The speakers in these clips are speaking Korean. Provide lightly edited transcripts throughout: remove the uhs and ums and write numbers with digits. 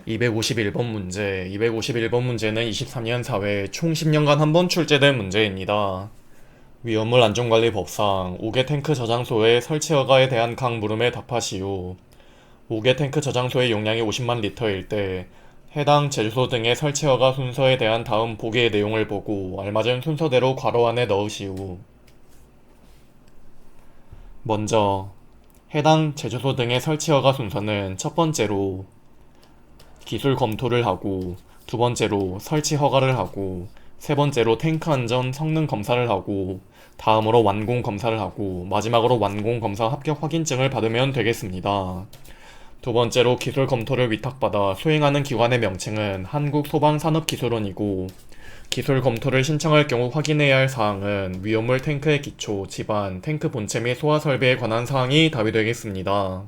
251번 문제. 251번 문제는 23년 4회 총 10년간 한 번 출제된 문제입니다. 위험물 안전관리법상 5개 탱크 저장소의 설치 허가에 대한 각 물음에 답하시오. 5개 탱크 저장소의 용량이 50만 리터일 때 해당 제주소 등의 설치 허가 순서에 대한 다음 보기의 내용을 보고 알맞은 순서대로 괄호 안에 넣으시오. 먼저 해당 제주소 등의 설치 허가 순서는 첫 번째로 기술 검토를 하고, 두 번째로 설치 허가를 하고, 세 번째로 탱크 안전 성능 검사를 하고, 다음으로 완공 검사를 하고, 마지막으로 완공 검사 합격 확인증을 받으면 되겠습니다. 두 번째로 기술 검토를 위탁받아 수행하는 기관의 명칭은 한국소방산업기술원이고, 기술 검토를 신청할 경우 확인해야 할 사항은 위험물 탱크의 기초, 집안, 탱크 본체 및 소화 설비에 관한 사항이 답이 되겠습니다.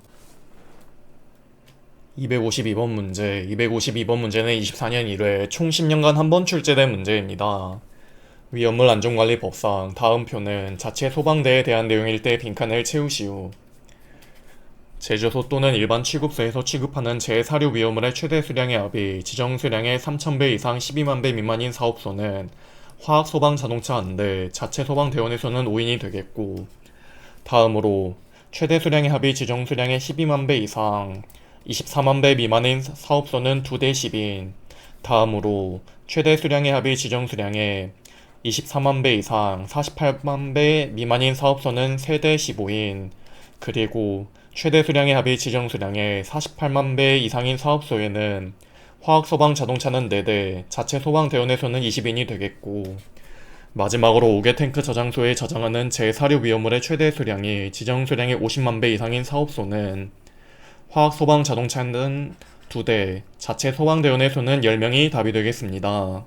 252번 문제. 252번 문제는 24년 1회 총 10년간 한 번 출제된 문제입니다. 위험물 안전관리법상 다음 표는 자체 소방대에 대한 내용일 때 빈칸을 채우시오. 제조소 또는 일반 취급소에서 취급하는 제4류 위험물의 최대 수량의 합이 지정 수량의 3,000배 이상 12만 배 미만인 사업소는 화학소방 자동차 한 대, 자체 소방대원에서는 5인이 되겠고, 다음으로 최대 수량의 합이 지정 수량의 12만 배 이상 24만 배 미만인 사업소는 2대 10인, 다음으로 최대 수량의 합이 지정 수량의 24만 배 이상 48만 배 미만인 사업소는 3대 15인, 그리고 최대 수량의 합이 지정 수량의 48만 배 이상인 사업소에는 화학소방 자동차는 4대, 자체 소방대원에서는 20인이 되겠고, 마지막으로 5개 탱크 저장소에 저장하는 제4류 위험물의 최대 수량이 지정 수량의 50만 배 이상인 사업소는 화학소방 자동차는 2대, 자체 소방대원의 수는 10명이 답이 되겠습니다.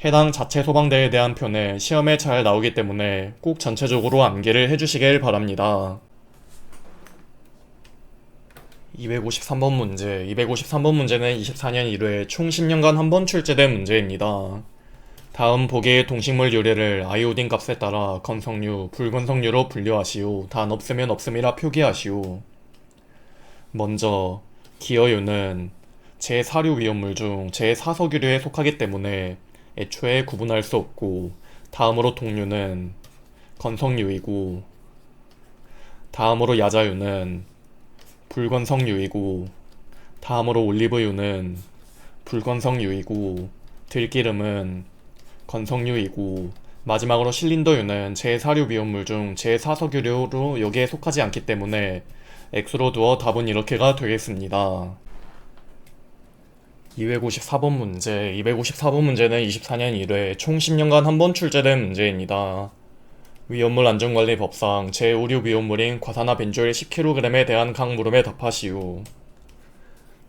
해당 자체 소방대에 대한 표는 시험에 잘 나오기 때문에 꼭 전체적으로 암기를 해주시길 바랍니다. 253번 문제. 253번 문제는 24년 1회 총 10년간 한 번 출제된 문제입니다. 다음 보기의 동식물 유래를 아이오딘 값에 따라 건성류, 불건성류로 분류하시오. 단 없으면 없음이라 표기하시오. 먼저 기어유는 제4류 위험물 중 제4석유류에 속하기 때문에 애초에 구분할 수 없고, 다음으로 동류는 건성유이고, 다음으로 야자유는 불건성유이고, 다음으로 올리브유는 불건성유이고, 들기름은 건성유이고, 마지막으로 실린더유는 제4류 위험물 중 제4석유류로 여기에 속하지 않기 때문에 X로 두어 답은 이렇게가 되겠습니다. 254번 문제. 254번 문제는 24년 1회 총 10년간 한 번 출제된 문제입니다. 위험물 안전관리법상 제5류 위험물인 과산화 벤조일 10kg에 대한 각 물음에 답하시오.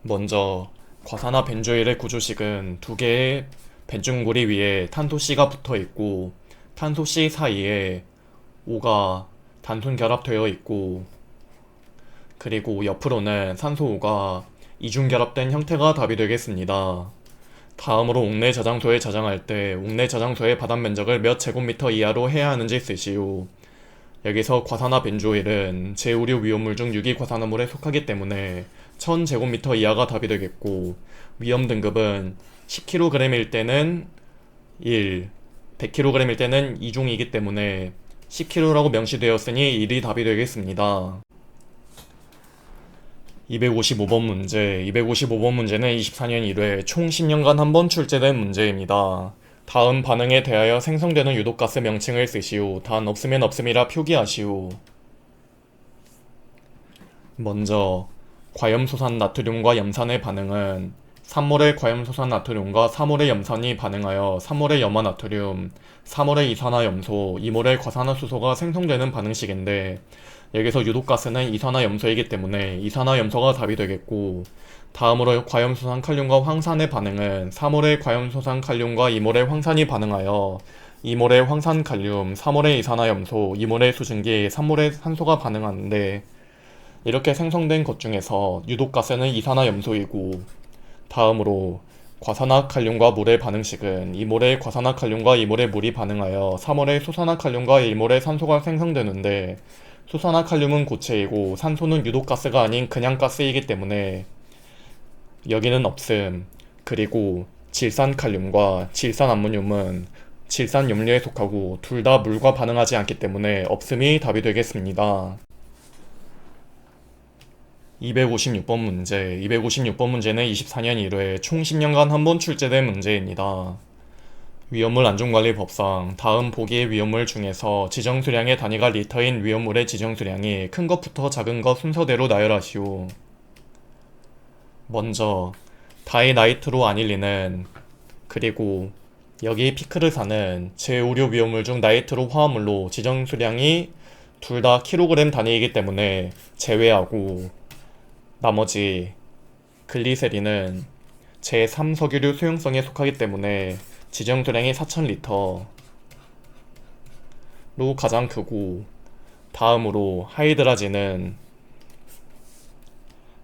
먼저 과산화 벤조일의 구조식은 두 개의 벤중고리 위에 탄소 C가 붙어있고, 탄소 C 사이에 O가 단순 결합되어 있고, 그리고 옆으로는 산소 O가 이중 결합된 형태가 답이 되겠습니다. 다음으로 옥내 저장소에 저장할 때 옥내 저장소의 바닥 면적을 몇 제곱미터 이하로 해야 하는지 쓰시오. 여기서 과산화 벤조일은 제5류 위험물 중 유기과산화물에 속하기 때문에 1000제곱미터 이하가 답이 되겠고, 위험 등급은 10kg일 때는 1, 100kg일 때는 2중이기 때문에 10kg라고 명시되었으니 1이 답이 되겠습니다. 255번 문제. 255번 문제는 24년 1회 총 10년간 한 번 출제된 문제입니다. 다음 반응에 대하여 생성되는 유독가스 명칭을 쓰시오. 단 없으면 없음이라 표기하시오. 먼저 과염소산 나트륨과 염산의 반응은 3몰의 과염소산 나트륨과 4몰의 염산이 반응하여 3몰의 염화나트륨, 4몰의 이산화염소, 2몰의 과산화수소가 생성되는 반응식인데, 여기서 유독가스는 이산화염소이기 때문에 이산화염소가 답이 되겠고, 다음으로 과염소산 칼륨과 황산의 반응은 4몰의 과염소산 칼륨과 2몰의 황산이 반응하여 2몰의 황산 칼륨, 4몰의 이산화염소, 2몰의 수증기, 3몰의 산소가 반응하는데, 이렇게 생성된 것 중에서 유독가스는 이산화염소이고, 다음으로 과산화칼륨과 물의 반응식은 2몰의 과산화칼륨과 2몰의 물이 반응하여 3몰의 수산화칼륨과 1몰의 산소가 생성되는데, 수산화칼륨은 고체이고 산소는 유독가스가 아닌 그냥 가스이기 때문에 여기는 없음. 그리고 질산칼륨과 질산암모늄은 질산염료에 속하고 둘 다 물과 반응하지 않기 때문에 없음이 답이 되겠습니다. 256번 문제. 256번 문제는 24년 1회 총 10년간 한 번 출제된 문제입니다. 위험물 안전관리법상 다음 보기의 위험물 중에서 지정수량의 단위가 리터인 위험물의 지정수량이 큰 것부터 작은 것 순서대로 나열하시오. 먼저 다이나이트로 아닐린은, 그리고 여기 피크르산은 제5류 위험물 중 나이트로 화합물로 지정수량이 둘 다 킬로그램 단위이기 때문에 제외하고, 나머지 글리세린은 제3석유류 수용성에 속하기 때문에 지정수량이 4000리터로 가장 크고, 다음으로 하이드라진은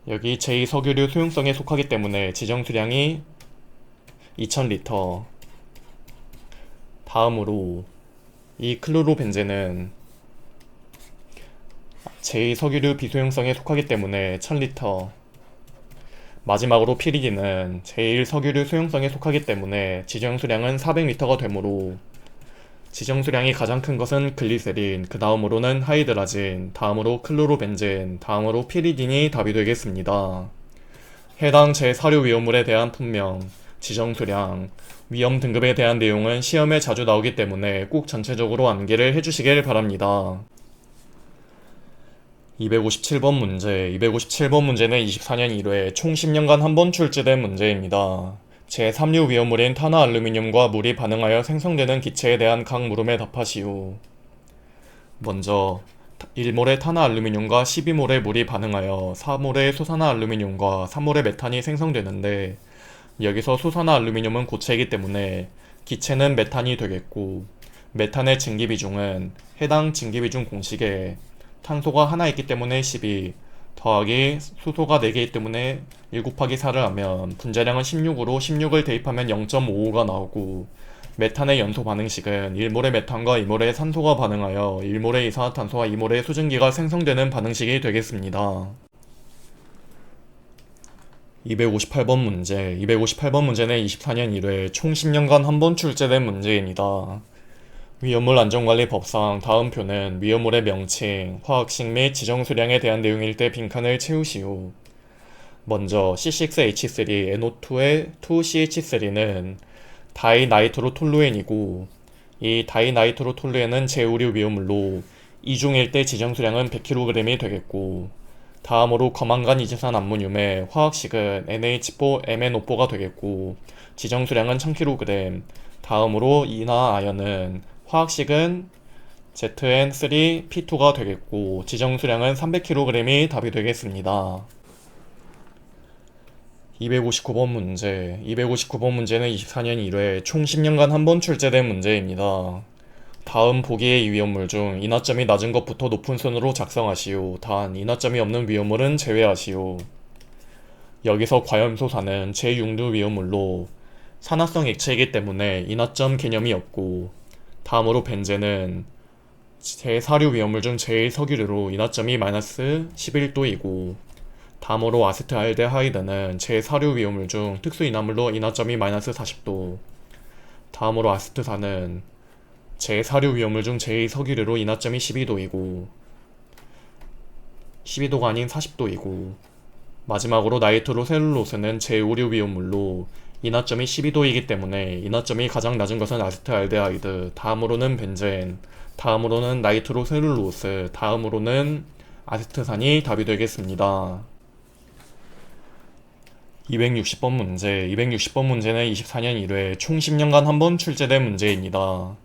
여기 제2석유류 수용성에 속하기 때문에 지정수량이 2000리터. 다음으로 이 클로로벤젠은 제2석유류 비수용성에 속하기 때문에 1000리터. 마지막으로 피리딘은 제1석유류 수용성에 속하기 때문에 지정수량은 400리터가 되므로 지정수량이 가장 큰 것은 글리세린, 그 다음으로는 하이드라진, 다음으로 클로로벤젠, 다음으로 피리딘이 답이 되겠습니다. 해당 제4류 위험물에 대한 품명, 지정수량, 위험 등급에 대한 내용은 시험에 자주 나오기 때문에 꼭 전체적으로 암기를 해주시길 바랍니다. 257번 문제. 257번 문제는 24년 1회 총 10년간 한 번 출제된 문제입니다. 제3류 위험물인 탄화알루미늄과 물이 반응하여 생성되는 기체에 대한 각 물음에 답하시오. 먼저 1몰의 탄화알루미늄과 12몰의 물이 반응하여 4몰의 수산화알루미늄과 3몰의 메탄이 생성되는데, 여기서 수산화알루미늄은 고체이기 때문에 기체는 메탄이 되겠고, 메탄의 증기비중은 해당 증기비중 공식에 탄소가 하나 있기 때문에 12 더하기 수소가 4개이기 때문에 1 곱하기 4를 하면 분자량은 16으로 16을 대입하면 0.55가 나오고, 메탄의 연소 반응식은 1몰의 메탄과 2몰의 산소가 반응하여 1몰의 이산화탄소와 2몰의 수증기가 생성되는 반응식이 되겠습니다. 258번 문제. 258번 문제는 24년 1회 총 10년간 한 번 출제된 문제입니다. 위험물 안전관리법상 다음 표는 위험물의 명칭, 화학식 및 지정수량에 대한 내용일 때 빈칸을 채우시오. 먼저 C6H3NO2의 2CH3는 다이나이트로톨루엔이고, 이 다이나이트로톨루엔은 제5류 위험물로 이중일 때 지정수량은 100kg이 되겠고, 다음으로 검안간 이지산 암모늄의 화학식은 NH4MnO4가 되겠고, 지정수량은 1000kg. 다음으로 이나 아연은 화학식은 ZN3P2가 되겠고, 지정수량은 300kg이 답이 되겠습니다. 259번 문제. 259번 문제는 24년 1회 총 10년간 한 번 출제된 문제입니다. 다음 보기의 위험물 중 인하점이 낮은 것부터 높은 순으로 작성하시오. 단 인하점이 없는 위험물은 제외하시오. 여기서 과염소산은 제6류 위험물로 산화성 액체이기 때문에 인하점 개념이 없고, 다음으로 벤젠은 제4류 위험물 중 제1석유류로 인하점이 마이너스 11도이고, 다음으로 아세트알데하이드는 제4류 위험물 중 특수인화물로 인하점이 마이너스 40도, 다음으로 아세트산은 제4류 위험물 중 제2석유류로 인하점이 12도이고 12도가 아닌 40도이고, 마지막으로 나이트로셀룰로스는 제5류 위험물로 인하점이 12도이기 때문에 인하점이 가장 낮은 것은 아세트알데하이드, 다음으로는 벤젠, 다음으로는 나이트로셀룰로스, 다음으로는 아세트산이 답이 되겠습니다. 260번 문제. 260번 문제는 24년 1회 총 10년간 한 번 출제된 문제입니다.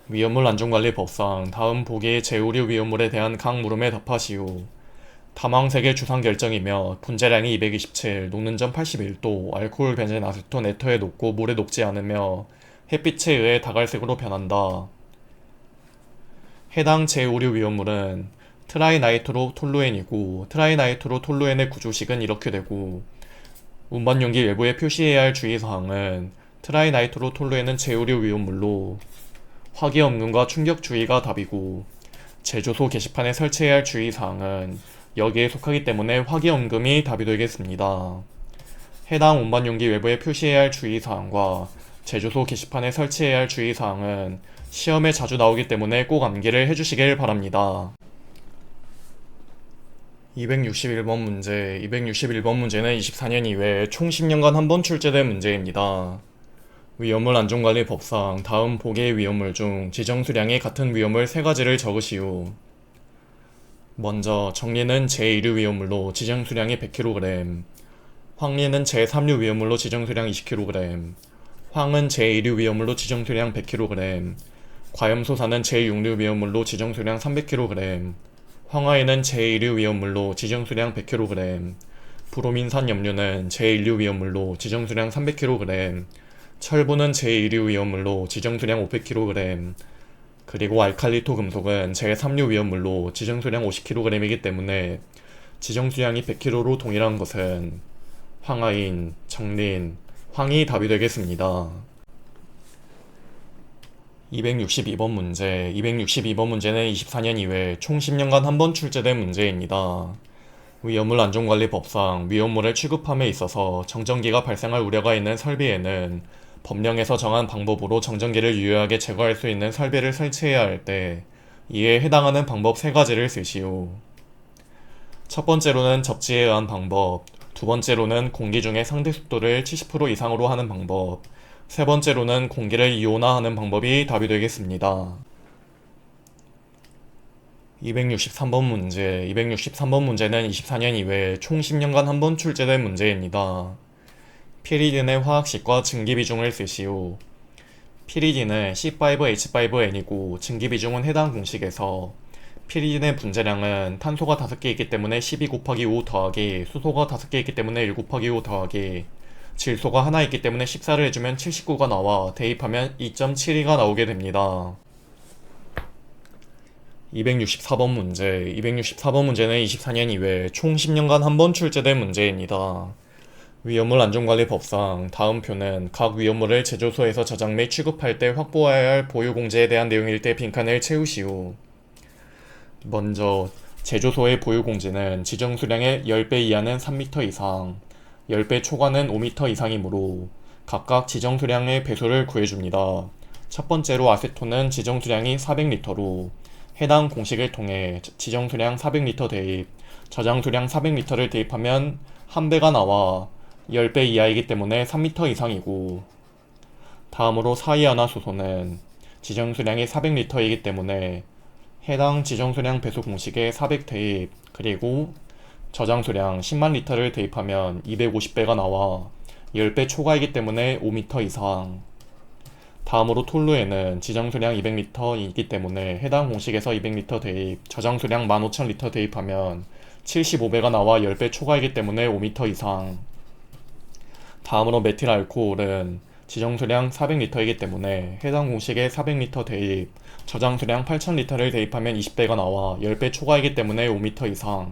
위험물 안전관리법상 다음 보기의 제5류 위험물에 대한 각 물음에 답하시오. 다망색의 주상 결정이며 분자량이 227, 녹는 점 81도, 알코올 벤젠 아세톤 에터에 녹고 물에 녹지 않으며 햇빛에 의해 다갈색으로 변한다. 해당 제5류 위험물은 트라이나이트로톨루엔이고, 트라이나이트로톨루엔의 구조식은 이렇게 되고, 운반용기 외부에 표시해야 할 주의사항은 트라이나이트로톨루엔은 제5류 위험물로 화기염금과 충격주의가 답이고, 제조소 게시판에 설치해야 할 주의사항은 여기에 속하기 때문에 화기염금이 답이 되겠습니다. 해당 운반 용기 외부에 표시해야 할 주의사항과 제조소 게시판에 설치해야 할 주의사항은 시험에 자주 나오기 때문에 꼭 암기를 해주시길 바랍니다. 261번 문제. 261번 문제는 24년 이외에 총 10년간 한 번 출제된 문제입니다. 위험물 안전관리 법상 다음 보기의 위험물 중 지정 수량의 같은 위험물 3가지를 적으시오. 먼저 정리는 제1류 위험물로 지정 수량이 100kg, 황리는 제3류 위험물로 지정 수량 20kg, 황은 제2류 위험물로 지정 수량 100kg, 과염소사는 제6류 위험물로 지정 수량 300kg, 황화에는 제1류 위험물로 지정 수량 100kg, 브로민산 염료는 제1류 위험물로 지정 수량 300kg, 철분은 제1류 위험물로 지정 수량 500kg, 그리고 알칼리토 금속은 제3류 위험물로 지정 수량 50kg이기 때문에 지정 수량이 100kg로 동일한 것은 황화인, 정린, 황이 답이 되겠습니다. 262번 문제. 262번 문제는 24년 이외에 총 10년간 한 번 출제된 문제입니다. 위험물 안전관리 법상 위험물을 취급함에 있어서 정전기가 발생할 우려가 있는 설비에는 법령에서 정한 방법으로 정전기를 유효하게 제거할 수 있는 설비를 설치해야 할 때 이에 해당하는 방법 3가지를 쓰시오. 첫 번째로는 접지에 의한 방법, 두 번째로는 공기 중의 상대 습도를 70% 이상으로 하는 방법, 세 번째로는 공기를 이온화하는 방법이 답이 되겠습니다. 263번 문제. 263번 문제는 24년 이외에 총 10년간 한 번 출제된 문제입니다. 피리딘의 화학식과 증기비중을 쓰시오. 피리딘은 C5H5N이고 증기비중은 해당 공식에서 피리딘의 분자량은 탄소가 5개 있기 때문에 12 곱하기 5 더하기 수소가 5개 있기 때문에 1 곱하기 5 더하기 질소가 하나 있기 때문에 14를 해주면 79가 나와 대입하면 2.72가 나오게 됩니다. 264번 문제. 264번 문제는 24년 이외에 총 10년간 한 번 출제된 문제입니다. 위험물 안전관리 법상 다음 표는 각 위험물을 제조소에서 저장 및 취급할 때 확보해야 할 보유 공제에 대한 내용일 때 빈칸을 채우시오. 먼저 제조소의 보유 공제는 지정 수량의 10배 이하는 3m 이상, 10배 초과는 5m 이상이므로 각각 지정 수량의 배수를 구해줍니다. 첫 번째로 아세톤은 지정 수량이 400L로 해당 공식을 통해 지정 수량 400L 대입, 저장 수량 400L를 대입하면 1배가 나와 10배 이하이기 때문에 3m 이상이고, 다음으로 사이아나수소는 지정 수량이 400L이기 때문에 해당 지정 수량 배수 공식에 400 대입, 그리고 저장 수량 10만 리터를 대입하면 250배가 나와 10배 초과이기 때문에 5m 이상. 다음으로 톨루에는 지정 수량 200L이기 때문에 해당 공식에서 200L 대입, 저장 수량 15,000L 대입하면 75배가 나와 10배 초과이기 때문에 5m 이상. 다음으로 메틸 알코올은 지정 수량 400L이기 때문에 해당 공식에 400L 대입, 저장 수량 8,000L를 대입하면 20배가 나와 10배 초과이기 때문에 5m 이상.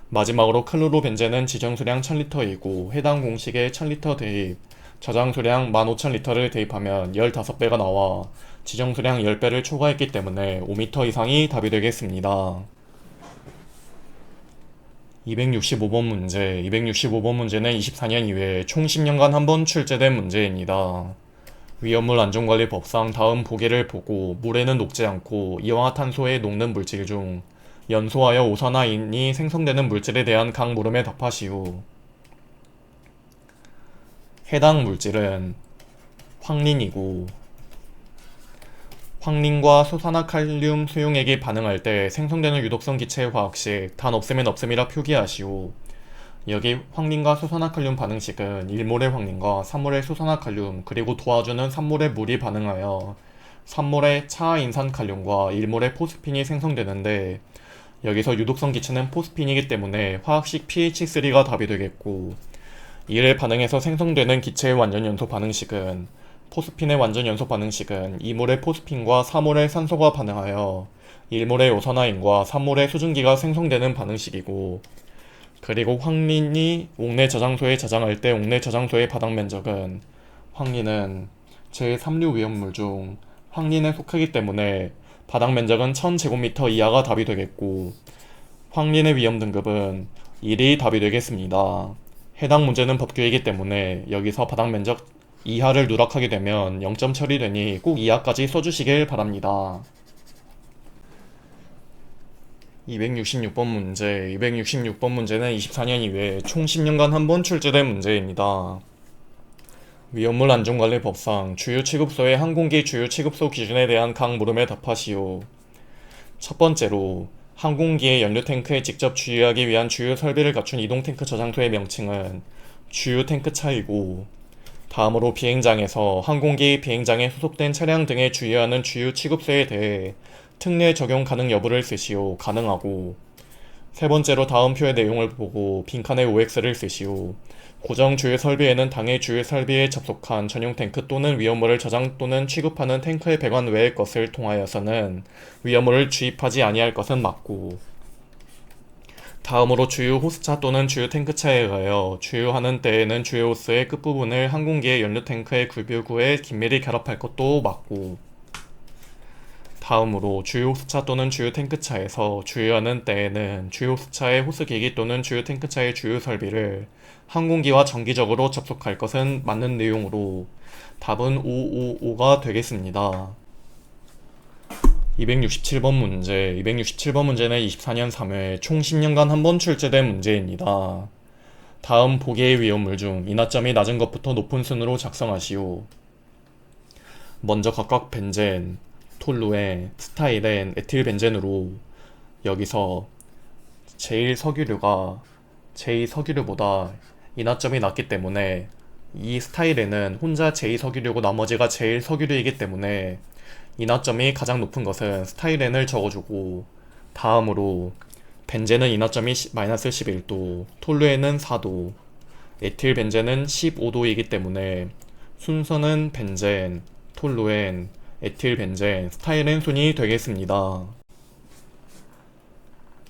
마지막으로 클로로벤젠은 지정 수량 1000L이고 해당 공식에 1000L 대입, 저장 수량 15,000L를 대입하면 15배가 나와 지정 수량 10배를 초과했기 때문에 5m 이상이 답이 되겠습니다. 265번 문제. 265번 문제는 24년 이외에 총 10년간 한 번 출제된 문제입니다. 위험물 안전관리 법상 다음 보기를 보고 물에는 녹지 않고 이황화탄소에 녹는 물질 중 연소하여 오산화인이 생성되는 물질에 대한 각 물음에 답하시오. 해당 물질은 황린이고, 황린과 소산화칼륨 수용액이 반응할 때 생성되는 유독성 기체의 화학식 단 없으면 없음이라 표기하시오. 여기 황린과 소산화칼륨 반응식은 1몰의 황린과 3몰의 소산화칼륨 그리고 도와주는 3몰의 물이 반응하여 3몰의 차인산칼륨과 1몰의 포스핀이 생성되는데, 여기서 유독성 기체는 포스핀이기 때문에 화학식 pH3가 답이 되겠고, 이를 반응해서 생성되는 기체의 완전연소 반응식은 포스핀의 완전연소 반응식은 2몰의 포스핀과 4몰의 산소가 반응하여 1몰의 오산화인과 3몰의 수증기가 생성되는 반응식이고, 그리고 황린이 옥내 저장소에 저장할 때 옥내 저장소의 바닥 면적은 황린은 제3류 위험물 중 황린에 속하기 때문에 바닥 면적은 1000제곱미터 이하가 답이 되겠고, 황린의 위험 등급은 1이 답이 되겠습니다. 해당 문제는 법규이기 때문에 여기서 바닥 면적 이하를 누락하게 되면 0점 처리되니 꼭 이하까지 써주시길 바랍니다. 266번 문제. 266번 문제는 24년 이후에 총 10년간 한 번 출제된 문제입니다. 위험물 안전관리 법상 주요 취급소의 항공기 주요 취급소 기준에 대한 각 물음에 답하시오. 첫 번째로 항공기의 연료 탱크에 직접 주유하기 위한 주요 설비를 갖춘 이동 탱크 저장소의 명칭은 주요 탱크 차이고, 다음으로 비행장에서 항공기 비행장에 소속된 차량 등에 주유하는 주요 취급소에 대해 특례 적용 가능 여부를 쓰시오. 가능하고, 세 번째로 다음 표의 내용을 보고 빈칸에 OX를 쓰시오. 고정 주유 설비에는 당해 주유 설비에 접속한 전용 탱크 또는 위험물을 저장 또는 취급하는 탱크의 배관 외의 것을 통하여서는 위험물을 주입하지 아니할 것은 맞고, 다음으로 주유 호스차 또는 주유 탱크차에 의하여 주유하는 때에는 주유 호스의 끝부분을 항공기의 연료 탱크의 급유구에 긴밀히 결합할 것도 맞고, 다음으로 주유 호스차 또는 주유 탱크차에서 주유하는 때에는 주유 호스차의 호스기기 또는 주유 탱크차의 주유 설비를 항공기와 정기적으로 접속할 것은 맞는 내용으로 답은 555가 되겠습니다. 267번 문제. 267번 문제는 24년 3회 총 10년간 한 번 출제된 문제입니다. 다음 보기의 위험물 중 인하점이 낮은 것부터 높은 순으로 작성하시오. 먼저 각각 벤젠, 톨루엔, 스타일엔, 에틸벤젠으로 여기서 제1석유류가 제2석유류보다 인하점이 낮기 때문에 이 스타일에는 혼자 제2석유류고 나머지가 제1석유류이기 때문에 인하점이 가장 높은 것은 스타일엔을 적어주고, 다음으로 벤젠은 인하점이 마이너스 11도, 톨루엔은 4도, 에틸벤젠은 15도이기 때문에 순서는 벤젠, 톨루엔, 에틸벤젠, 스타일엔 순이 되겠습니다.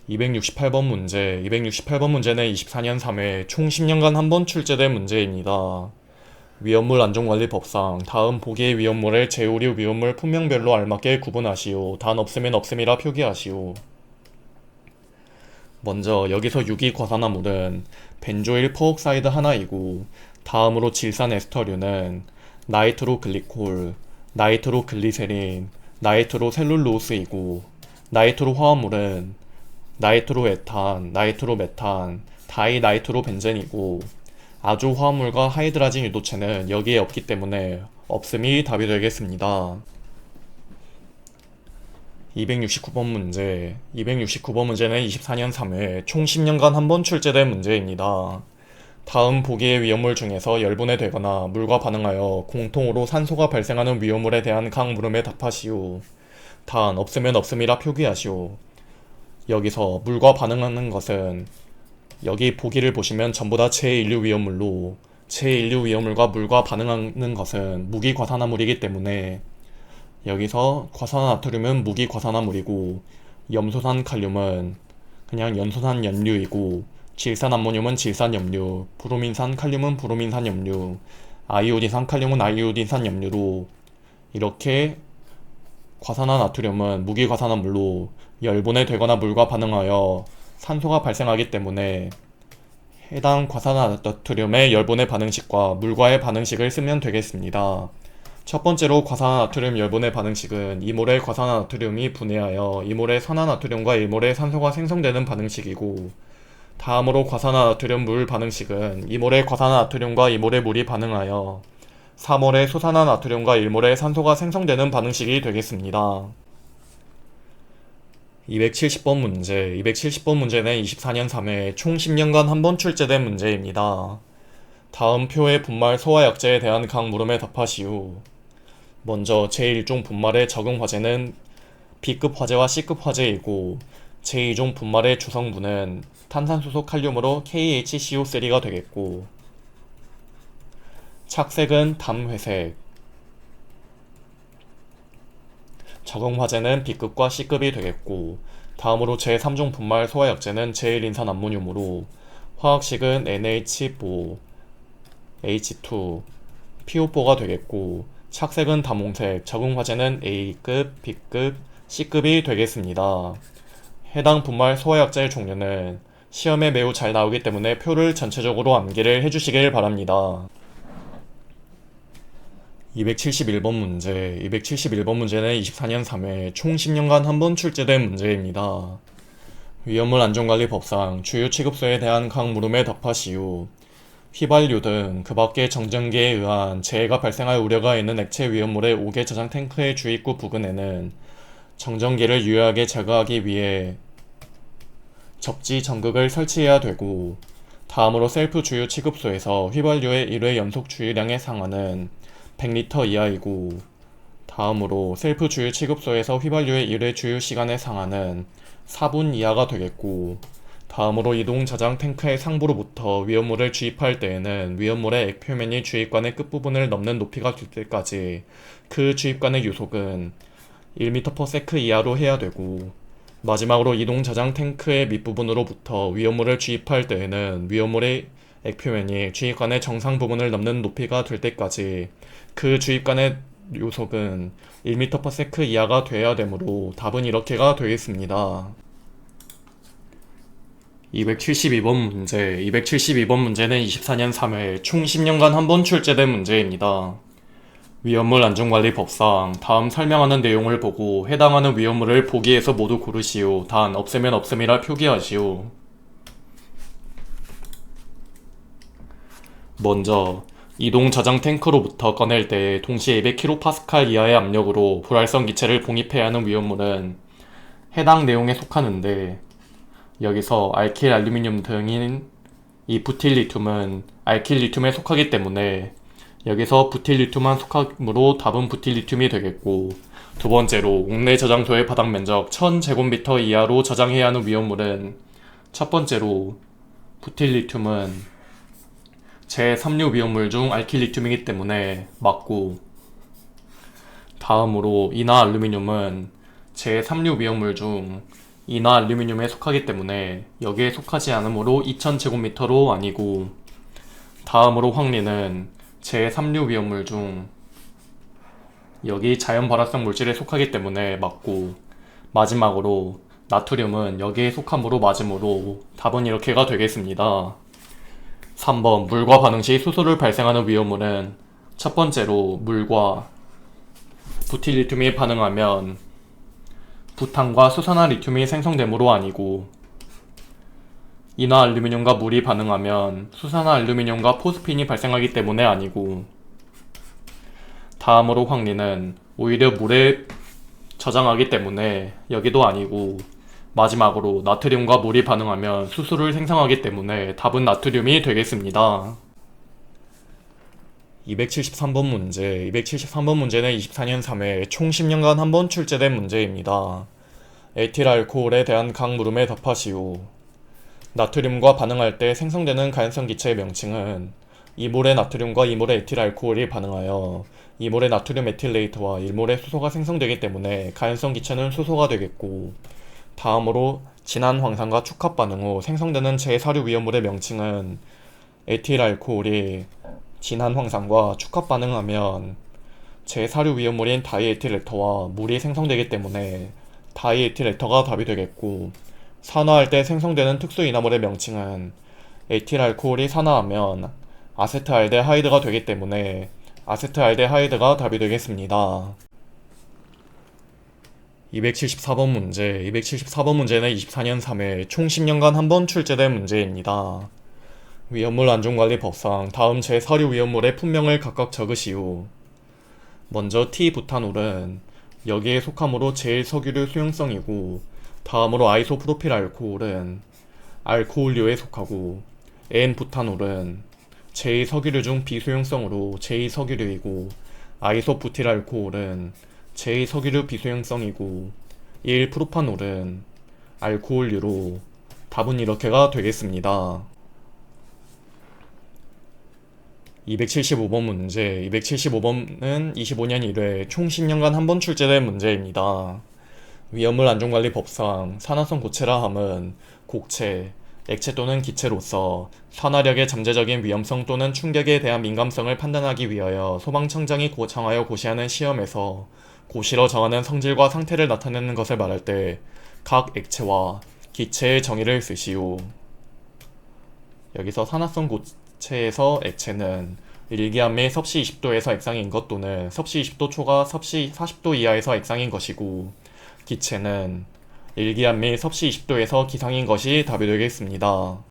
268번 문제. 268번 문제는 24년 3회 총 10년간 한 번 출제된 문제입니다. 위험물 안전관리법상 다음 보기의 위험물을 제5류 위험물 품명별로 알맞게 구분하시오. 단 없으면 없음이라 표기하시오. 먼저 여기서 유기과산화물은 벤조일 퍼옥사이드 하나이고, 다음으로 질산 에스터류는 나이트로글리콜, 나이트로글리세린, 나이트로셀룰로스이고, 나이트로 화합물은 나이트로에탄, 나이트로메탄, 다이나이트로벤젠이고, 아조 화합물과 하이드라진 유도체는 여기에 없기 때문에 없음이 답이 되겠습니다. 269번 문제. 269번 문제는 24년 3회 총 10년간 한 번 출제된 문제입니다. 다음 보기의 위험물 중에서 열분해 되거나 물과 반응하여 공통으로 산소가 발생하는 위험물에 대한 각 물음에 답하시오. 단 없으면 없음이라 표기하시오. 여기서 물과 반응하는 것은 여기 보기를 보시면 전부 다 제1류 위험물로, 제1류 위험물과 물과 반응하는 것은 무기과산화물이기 때문에 여기서 과산화나트륨은 무기과산화물이고, 염소산 칼륨은 그냥 연소산 염류이고, 질산 암모늄은 질산 염류, 브로민산 칼륨은 브로민산 염류, 아이오딘산 칼륨은 아이오딘산 염류로 이렇게 과산화나트륨은 무기과산화물로 열분해 되거나 물과 반응하여 산소가 발생하기 때문에 해당 과산화나트륨의 열분해 반응식과 물과의 반응식을 쓰면 되겠습니다. 첫 번째로 과산화나트륨 열분해 반응식은 2몰의 과산화나트륨이 분해하여 2몰의 산화나트륨과 1몰의 산소가 생성되는 반응식이고, 다음으로 과산화나트륨 물 반응식은 2몰의 과산화나트륨과 2몰의 물이 반응하여 4몰의 수산화나트륨과 1몰의 산소가 생성되는 반응식이 되겠습니다. 270번 문제. 270번 문제는 24년 3회 총 10년간 한 번 출제된 문제입니다. 다음 표의 분말 소화약제에 대한 각 물음에 답하시오. 먼저 제1종 분말의 적응 화제는 B급 화제와 C급 화제이고, 제2종 분말의 주성분은 탄산수소 칼륨으로 KHCO3가 되겠고, 착색은 담회색, 적응 화제는 B급과 C급이 되겠고, 다음으로 제3종 분말 소화약제는 제1인산 암모늄으로 화학식은 NH4, H2, PO4가 되겠고, 착색은 다몽색, 적응 화제는 A급, B급, C급이 되겠습니다. 해당 분말 소화약제의 종류는 시험에 매우 잘 나오기 때문에 표를 전체적으로 암기를 해주시길 바랍니다. 271번 문제. 271번 문제는 24년 3회 총 10년간 한 번 출제된 문제입니다. 위험물 안전관리법상 주요 취급소에 대한 각 물음에 답하시오. 휘발유 등 그 밖의 정전기에 의한 재해가 발생할 우려가 있는 액체 위험물의 5개 저장 탱크의 주입구 부근에는 정전기를 유효하게 제거하기 위해 접지 전극을 설치해야 되고, 다음으로 셀프 주유 취급소에서 휘발유의 1회 연속 주유량의 상한은 100리터 이하이고, 다음으로 셀프 주유 취급소에서 휘발유의 1회 주유 시간의 상한은 4분 이하가 되겠고, 다음으로 이동 저장 탱크의 상부로부터 위험물을 주입할 때에는 위험물의 액표면이 주입관의 끝부분을 넘는 높이가 될 때까지 그 주입관의 유속은 1m/s 이하로 해야 되고, 마지막으로 이동 저장 탱크의 밑부분으로부터 위험물을 주입할 때에는 위험물의 액표면이 주입관의 정상 부분을 넘는 높이가 될 때까지 그 주입관의 요속은 1m/s 이하가 돼야 되므로 답은 이렇게가 되겠습니다. 272번 문제. 272번 문제는 24년 3회 총 10년간 한 번 출제된 문제입니다. 위험물 안전관리법상 다음 설명하는 내용을 보고 해당하는 위험물을 보기에서 모두 고르시오. 단 없으면 없음이라 표기하시오. 먼저 이동 저장 탱크로부터 꺼낼 때 동시에 200kPa 이하의 압력으로 불활성 기체를 봉입해야 하는 위험물은 해당 내용에 속하는데, 여기서 알킬 알루미늄 등인 이 부틸 리튬은 알킬 리튬에 속하기 때문에 여기서 부틸 리튬만 속하므로 답은 부틸 리튬이 되겠고, 두 번째로 옥내 저장소의 바닥 면적 1000제곱미터 이하로 저장해야 하는 위험물은 첫 번째로 부틸 리튬은 제3류 위험물 중 알킬 리튬이기 때문에 맞고, 다음으로 이나 알루미늄은 제3류 위험물 중 이나 알루미늄에 속하기 때문에 여기에 속하지 않으므로 2000제곱미터로 아니고, 다음으로 황리는 제3류 위험물 중 여기 자연 발화성 물질에 속하기 때문에 맞고, 마지막으로 나트륨은 여기에 속함으로 맞으므로 답은 이렇게가 되겠습니다. 3번 물과 반응 시 수소를 발생하는 위험물은 첫 번째로 물과 부틸 리튬이 반응하면 부탄과 수산화 리튬이 생성되므로 아니고, 이나 알루미늄과 물이 반응하면 수산화 알루미늄과 포스핀이 발생하기 때문에 아니고, 다음으로 황리는 오히려 물에 저장하기 때문에 여기도 아니고, 마지막으로 나트륨과 물이 반응하면 수소를 생성하기 때문에 답은 나트륨이 되겠습니다. 273번 문제. 273번 문제는 24년 3회 총 10년간 한 번 출제된 문제입니다. 에틸 알코올에 대한 각 물음에 답하시오. 나트륨과 반응할 때 생성되는 가연성 기체의 명칭은 이몰의 나트륨과 이몰의 에틸 알코올이 반응하여 이몰의 나트륨 에틸레이트와 1몰의 수소가 생성되기 때문에 가연성 기체는 수소가 되겠고, 다음으로 진한 황산과 축합 반응 후 생성되는 제4류 위험물의 명칭은 에틸 알코올이 진한 황산과 축합 반응하면 제4류 위험물인 다이에틸에터와 물이 생성되기 때문에 다이에틸에터가 답이 되겠고, 산화할 때 생성되는 특수 이나몰의 명칭은 에틸 알코올이 산화하면 아세트알데하이드가 되기 때문에 아세트알데하이드가 답이 되겠습니다. 274번 문제. 274번 문제는 24년 3회 총 10년간 한 번 출제된 문제입니다. 위험물 안전관리법상 다음 제4류 위험물의 품명을 각각 적으시오. 먼저 T부탄올은 여기에 속함으로 제1석유류 수용성이고, 다음으로 아이소프로필 알코올은 알코올류에 속하고, N부탄올은 제2석유류 중 비수용성으로 제2석유류이고, 아이소부틸 알코올은 제2석유류 비수용성이고, 1프로파놀은 알코올류로 답은 이렇게가 되겠습니다. 275번 문제. 275번은 25년 1회 총 10년간 한 번 출제된 문제입니다. 위험물 안전관리법상 산화성 고체라 함은 곡체, 액체 또는 기체로서 산화력의 잠재적인 위험성 또는 충격에 대한 민감성을 판단하기 위하여 소방청장이 정하여 고시하는 시험에서 고시로 정하는 성질과 상태를 나타내는 것을 말할 때 각 액체와 기체의 정의를 쓰시오. 여기서 산화성 고체에서 액체는 일기압 및 섭씨 20도에서 액상인 것 또는 섭씨 20도 초과 섭씨 40도 이하에서 액상인 것이고, 기체는 일기압 및 섭씨 20도에서 기상인 것이 답이 되겠습니다.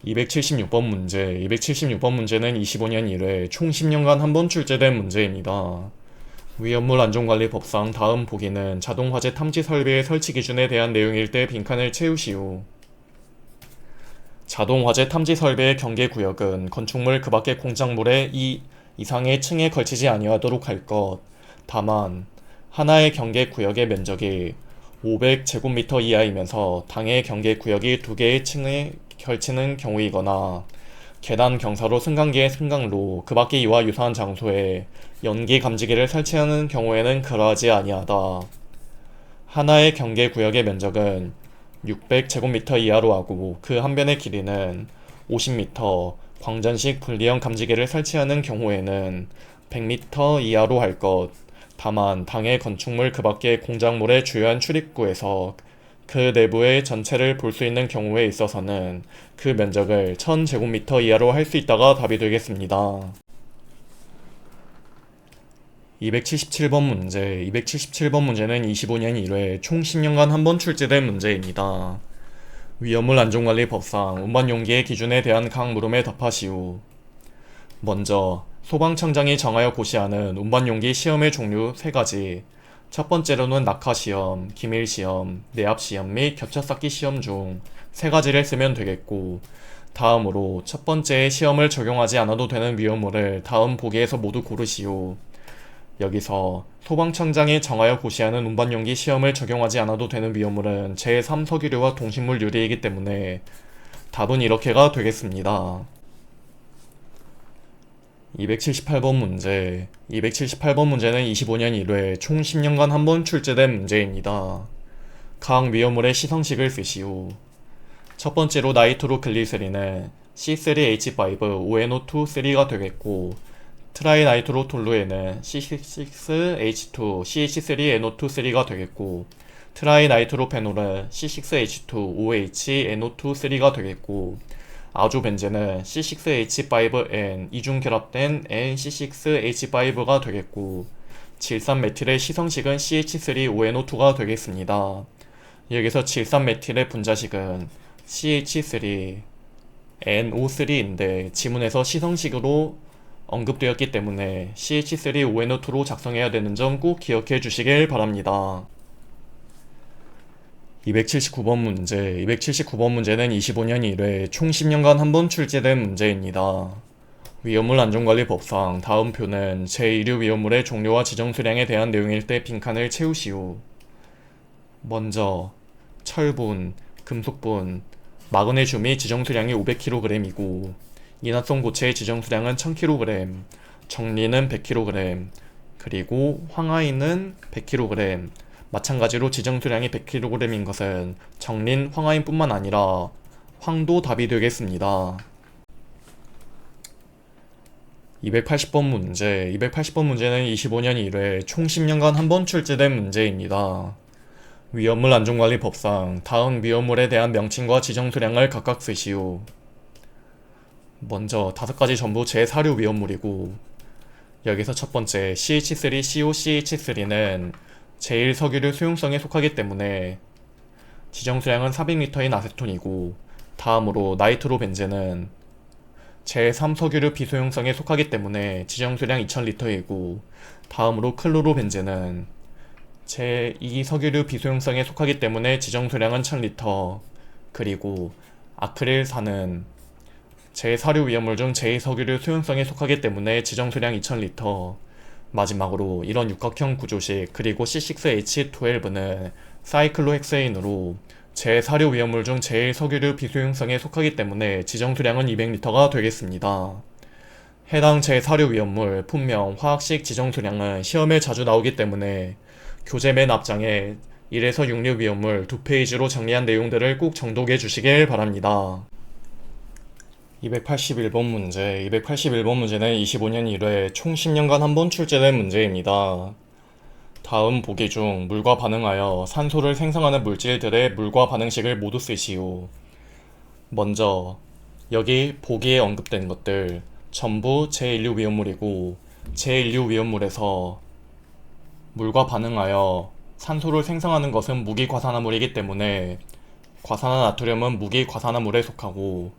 276번 문제. 276번 문제는 25년 1회 총 10년간 한 번 출제된 문제입니다. 위험물 안전관리법상 다음 보기는 자동화재 탐지 설비의 설치 기준에 대한 내용일 때 빈칸을 채우시오. 자동화재 탐지 설비의 경계 구역은 건축물 그 밖의 공작물의 2 이상의 층에 걸치지 아니하도록 할 것. 다만 하나의 경계 구역의 면적이 500제곱미터 이하이면서 당해 경계 구역이 2개의 층에 걸치는 경우이거나 계단 경사로 승강기의 승강로 그 밖의 이와 유사한 장소에 연기 감지기를 설치하는 경우에는 그러하지 아니하다. 하나의 경계 구역의 면적은 600제곱미터 이하로 하고 그 한 변의 길이는 50m, 광전식 분리형 감지기를 설치하는 경우에는 100m 이하로 할 것. 다만 당해 건축물 그 밖의 공작물의 주요한 출입구에서 그 내부의 전체를 볼 수 있는 경우에 있어서는 그 면적을 1000제곱미터 이하로 할 수 있다가 답이 되겠습니다. 277번 문제. 277번 문제는 25년 1회 총 10년간 한 번 출제된 문제입니다. 위험물 안전관리법상 운반용기의 기준에 대한 각 물음에 답하시오. 먼저 소방청장이 정하여 고시하는 운반용기 시험의 종류 3가지. 첫 번째로는 낙하시험, 기밀시험, 내압시험 및 겹쳐쌓기 시험 중 3가지를 쓰면 되겠고, 다음으로 첫 번째의 시험을 적용하지 않아도 되는 위험물을 다음 보기에서 모두 고르시오. 여기서 소방청장이 정하여 고시하는 운반용기 시험을 적용하지 않아도 되는 위험물은 제3석유류와 동식물 유리이기 때문에 답은 이렇게가 되겠습니다. 278번 문제. 278번 문제는 25년 1회 총 10년간 한 번 출제된 문제입니다. 각 위험물의 시성식을 쓰시오. 첫 번째로 나이트로글리세린은 C3H5ONO2 3가 되겠고, 트라이나이트로톨루에는 C6H2 CH3NO2 3가 되겠고, 트라이나이트로페놀은 C6H2OH NO2 3가 되겠고, 아조벤젠은 C6H5N 이중 결합된 NC6H5가 되겠고, 질산메틸의 시성식은 CH3ONO2가 되겠습니다. 여기서 질산메틸의 분자식은 CH3NO3인데 지문에서 시성식으로 언급되었기 때문에 CH3ONO2로 작성해야 되는 점 꼭 기억해 주시길 바랍니다. 279번 문제. 279번 문제는 25년 1회 총 10년간 한 번 출제된 문제입니다. 위험물 안전관리법상 다음 표는 제1류 위험물의 종류와 지정 수량에 대한 내용일 때 빈칸을 채우시오. 먼저 철분, 금속분, 마그네슘이 지정 수량이 500kg이고 인화성 고체의 지정 수량은 1000kg, 정리는 100kg, 그리고 황화인은 100kg. 마찬가지로 지정 수량이 100kg인 것은 정린 황화인뿐만 아니라 황도 답이 되겠습니다. 280번 문제. 280번 문제는 25년 1회 총 10년간 한 번 출제된 문제입니다. 위험물 안전관리법상 다음 위험물에 대한 명칭과 지정 수량을 각각 쓰시오. 먼저 5가지 전부 제4류 위험물이고, 여기서 첫 번째 CH3COCH3는 제1석유류 수용성에 속하기 때문에 지정 수량은 400L인 아세톤이고, 다음으로 나이트로벤젠은 제3석유류 비수용성에 속하기 때문에 지정 수량 2000L이고, 다음으로 클로로벤젠은 제2석유류 비수용성에 속하기 때문에 지정 수량은 1000L, 그리고 아크릴산은 제4류 위험물 중 제2석유류 수용성에 속하기 때문에 지정 수량 2000L. 마지막으로 이런 육각형 구조식 그리고 C6H12는 사이클로헥세인으로 제4류 위험물 중 제1석유류 비수용성에 속하기 때문에 지정 수량은 200L가 되겠습니다. 해당 제4류 위험물 품명 화학식 지정 수량은 시험에 자주 나오기 때문에 교재 맨 앞장에 1에서 6류 위험물 2페이지로 정리한 내용들을 꼭 정독해 주시길 바랍니다. 281번 문제. 281번 문제는 25년 1회 총 10년간 한 번 출제된 문제입니다. 다음 보기 중 물과 반응하여 산소를 생성하는 물질들의 물과 반응식을 모두 쓰시오. 먼저 여기 보기에 언급된 것들 전부 제1류 위험물이고, 제1류 위험물에서 물과 반응하여 산소를 생성하는 것은 무기과산화물이기 때문에 과산화나트륨은 무기과산화물에 속하고,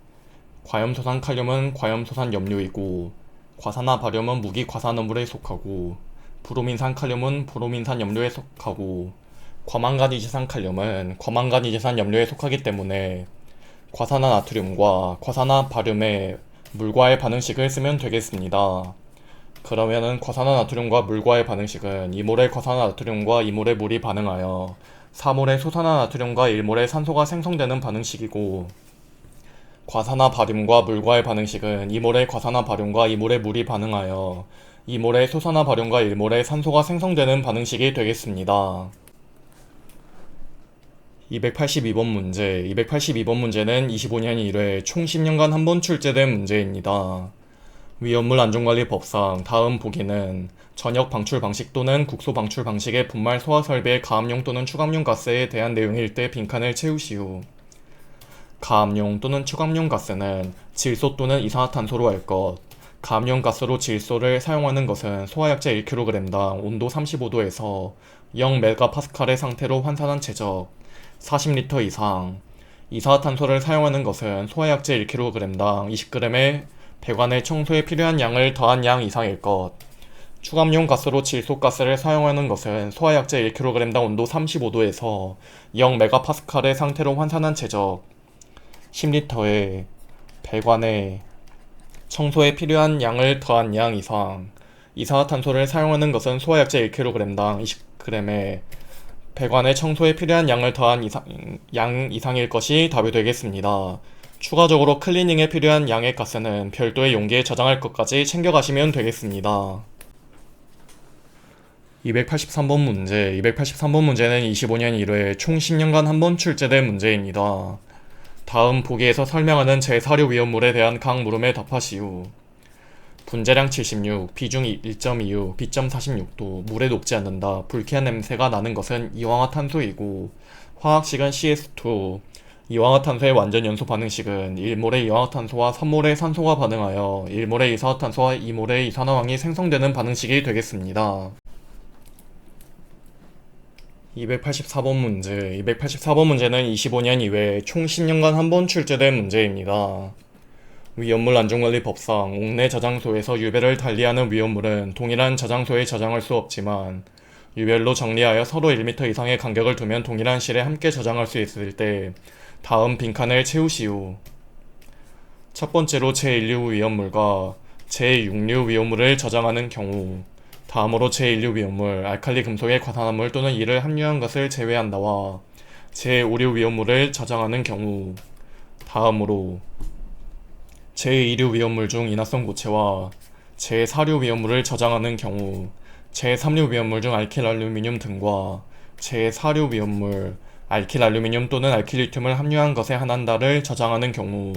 과염소산 칼륨은 과염소산 염료이고, 과산화바륨은 무기과산화물에 속하고, 브로민산 칼륨은 브로민산 염료에 속하고, 과망간이지산 칼륨은 과망간이지산 염료에 속하기 때문에 과산화나트륨과 과산화바륨의 물과의 반응식을 쓰면 되겠습니다. 그러면은 과산화나트륨과 물과의 반응식은 2몰의 과산화나트륨과 2몰의 물이 반응하여 4몰의 소산화나트륨과 1몰의 산소가 생성되는 반응식이고, 과산화바륨과 물과의 반응식은 2몰의 과산화바륨과 2몰의 물이 반응하여 2몰의 소산화바륨과 1몰의 산소가 생성되는 반응식이 되겠습니다. 282번 문제. 282번 문제는 25년 1회 총 10년간 한 번 출제된 문제입니다. 위험물 안전관리법상 다음 보기는 전역 방출 방식 또는 국소 방출 방식의 분말 소화 설비의 가압용 또는 추감용 가스에 대한 내용일 때 빈칸을 채우시오. 가압용 또는 추감용 가스는 질소 또는 이산화탄소로 할 것. 가압용 가스로 질소를 사용하는 것은 소화약제 1kg당 온도 35도에서 0메가파스칼의 상태로 환산한 최적 40리터 이상. 이산화탄소를 사용하는 것은 소화약제 1kg당 20g의 배관의 청소에 필요한 양을 더한 양 이상일 것. 추감용 가스로 질소가스를 사용하는 것은 소화약제 1kg당 온도 35도에서 0메가파스칼의 상태로 환산한 최적 10리터의 배관의 청소에 필요한 양을 더한 양 이상. 이산화탄소를 사용하는 것은 소화약제 1kg당 20g의 배관의 청소에 필요한 양을 더한 양 이상일 것이 답이 되겠습니다. 추가적으로 클리닝에 필요한 양의 가스는 별도의 용기에 저장할 것까지 챙겨가시면 되겠습니다. 283번 문제. 283번 문제는 25년 1회 총 10년간 한 번 출제된 문제입니다. 다음 보기에서 설명하는 제4류 위험물에 대한 각 물음에 답하시오. 분자량 76, 비중 1.26, 비점 46도, 물에 녹지 않는다. 불쾌한 냄새가 나는 것은 이황화탄소이고, 화학식은 CS2. 이황화탄소의 완전 연소 반응식은 1몰의 이황화탄소와 3몰의 산소가 반응하여 1몰의 이산화탄소와 2몰의 이산화황이 생성되는 반응식이 되겠습니다. 284번 문제. 284번 문제는 25년 이외에 총 10년간 한 번 출제된 문제입니다. 위험물 안전관리법상 옥내 저장소에서 유배를 달리하는 위험물은 동일한 저장소에 저장할 수 없지만, 유별로 정리하여 서로 1m 이상의 간격을 두면 동일한 실에 함께 저장할 수 있을 때 다음 빈칸을 채우시오. 첫 번째로 제1류 위험물과 제6류 위험물을 저장하는 경우, 다음으로 제1류 위험물, 알칼리 금속의 과산화물 또는 이를 함유한 것을 제외한다와 제5류 위험물을 저장하는 경우, 다음으로 제2류 위험물 중 인화성 고체와 제4류 위험물을 저장하는 경우, 제3류 위험물 중 알킬알루미늄 등과 제4류 위험물, 알킬알루미늄 또는 알킬리튬을 함유한 것에 한한다를 저장하는 경우,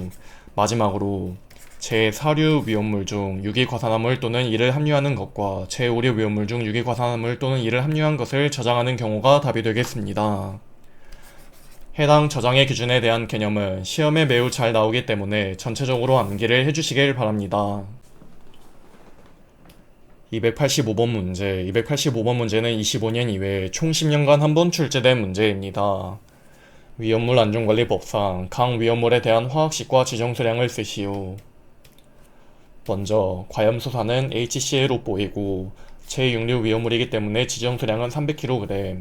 마지막으로 제4류 위험물 중 유기과산화물 또는 이를 함유하는 것과 제5류 위험물 중 유기과산화물 또는 이를 함유한 것을 저장하는 경우가 답이 되겠습니다. 해당 저장의 기준에 대한 개념은 시험에 매우 잘 나오기 때문에 전체적으로 암기를 해주시길 바랍니다. 285번 문제. 285번 문제는 25년 이외에 총 10년간 한 번 출제된 문제입니다. 위험물 안전관리법상 각 위험물에 대한 화학식과 지정수량을 쓰시오. 먼저 과염소산은 HClO4이고 제6류 위험물이기 때문에 지정수량은 300kg.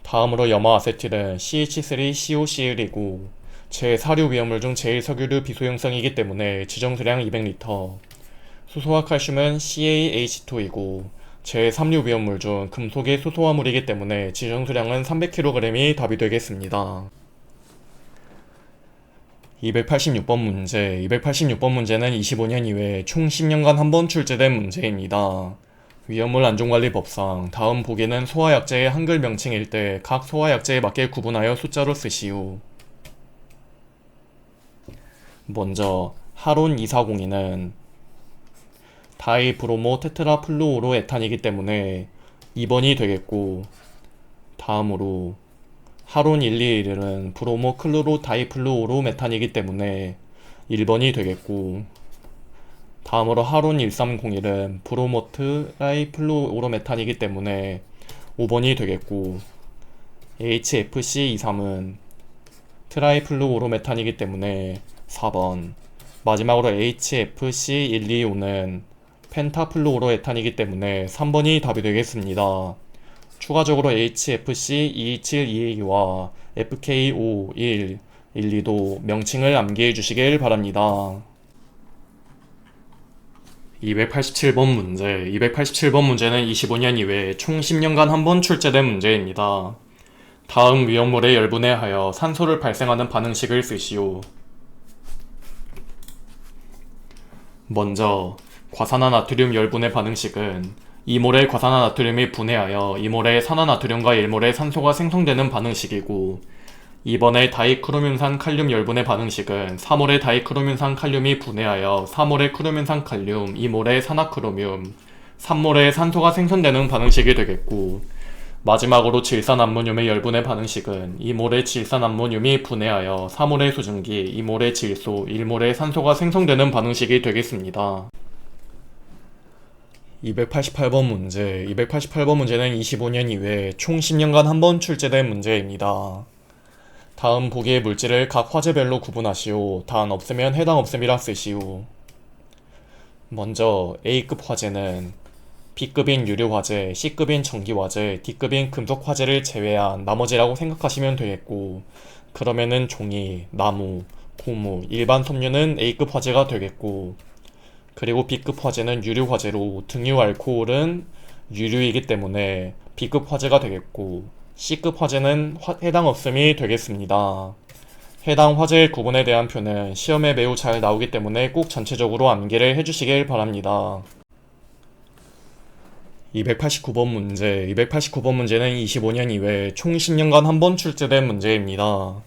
다음으로 염화아세틸은 CH3COCl이고 제4류 위험물 중 제1석유류 비소용성이기 때문에 지정수량 200L. 수소와 칼슘은 CaH2이고 제3류 위험물 중 금속의 수소화물이기 때문에 지정수량은 300kg이 답이 되겠습니다. 286번 문제. 286번 문제는 25년 이외에 총 10년간 한 번 출제된 문제입니다. 위험물 안전관리법상 다음 보기는 소화약제의 한글 명칭일 때 각 소화약제에 맞게 구분하여 숫자로 쓰시오. 먼저 하론 240는 다이브로모 테트라플루오로 에탄이기 때문에 2번이 되겠고, 다음으로 하론 121은 브로모 클로로 다이플루오로 메탄이기 때문에 1번이 되겠고, 다음으로 하론 1301은 브로모트 라이플루오로 메탄이기 때문에 5번이 되겠고, HFC23은 트라이플루오로 메탄이기 때문에 4번, 마지막으로 HFC125는 펜타플루오로 에탄이기 때문에 3번이 답이 되겠습니다. 추가적으로 HFC22722와 FK5112도 명칭을 암기해 주시길 바랍니다. 287번 문제. 287번 문제는 25년 이외에 총 10년간 한 번 출제된 문제입니다. 다음 위험물의 열분에 하여 산소를 발생하는 반응식을 쓰시오. 먼저 과산화나트륨 열분의 반응식은 2몰의 과산화나트륨이 분해하여 2몰의 산화나트륨과 1몰의 산소가 생성되는 반응식이고, 2번의 다이크로뮴산 칼륨 열분의 반응식은 4몰의 다이크로뮴산 칼륨이 분해하여 4몰의 크로뮴산 칼륨, 2몰의 산화크로뮴, 3몰의 산소가 생성되는 반응식이 되겠고, 마지막으로 질산암모늄의 열분의 반응식은 2몰의 질산암모늄이 분해하여 4몰의 수증기, 2몰의 질소, 1몰의 산소가 생성되는 반응식이 되겠습니다. 288번 문제. 288번 문제는 25년 이외에 총 10년간 한 번 출제된 문제입니다. 다음 보기의 물질을 각 화제별로 구분하시오. 단 없으면 해당 없음이라 쓰시오. 먼저 A급 화제는 B급인 유료화재, C급인 전기화재, D급인 금속화재를 제외한 나머지라고 생각하시면 되겠고, 그러면은 종이, 나무, 고무, 일반 섬유는 A급 화재가 되겠고, 그리고 B급 화재는 유류화재로 등유 알코올은 유류이기 때문에 B급 화재가 되겠고, C급 화재는 해당 없음이 되겠습니다. 해당 화재의 구분에 대한 표는 시험에 매우 잘 나오기 때문에 꼭 전체적으로 암기를 해주시길 바랍니다. 289번 문제. 289번 문제는 25년 이외에 총 10년간 한 번 출제된 문제입니다.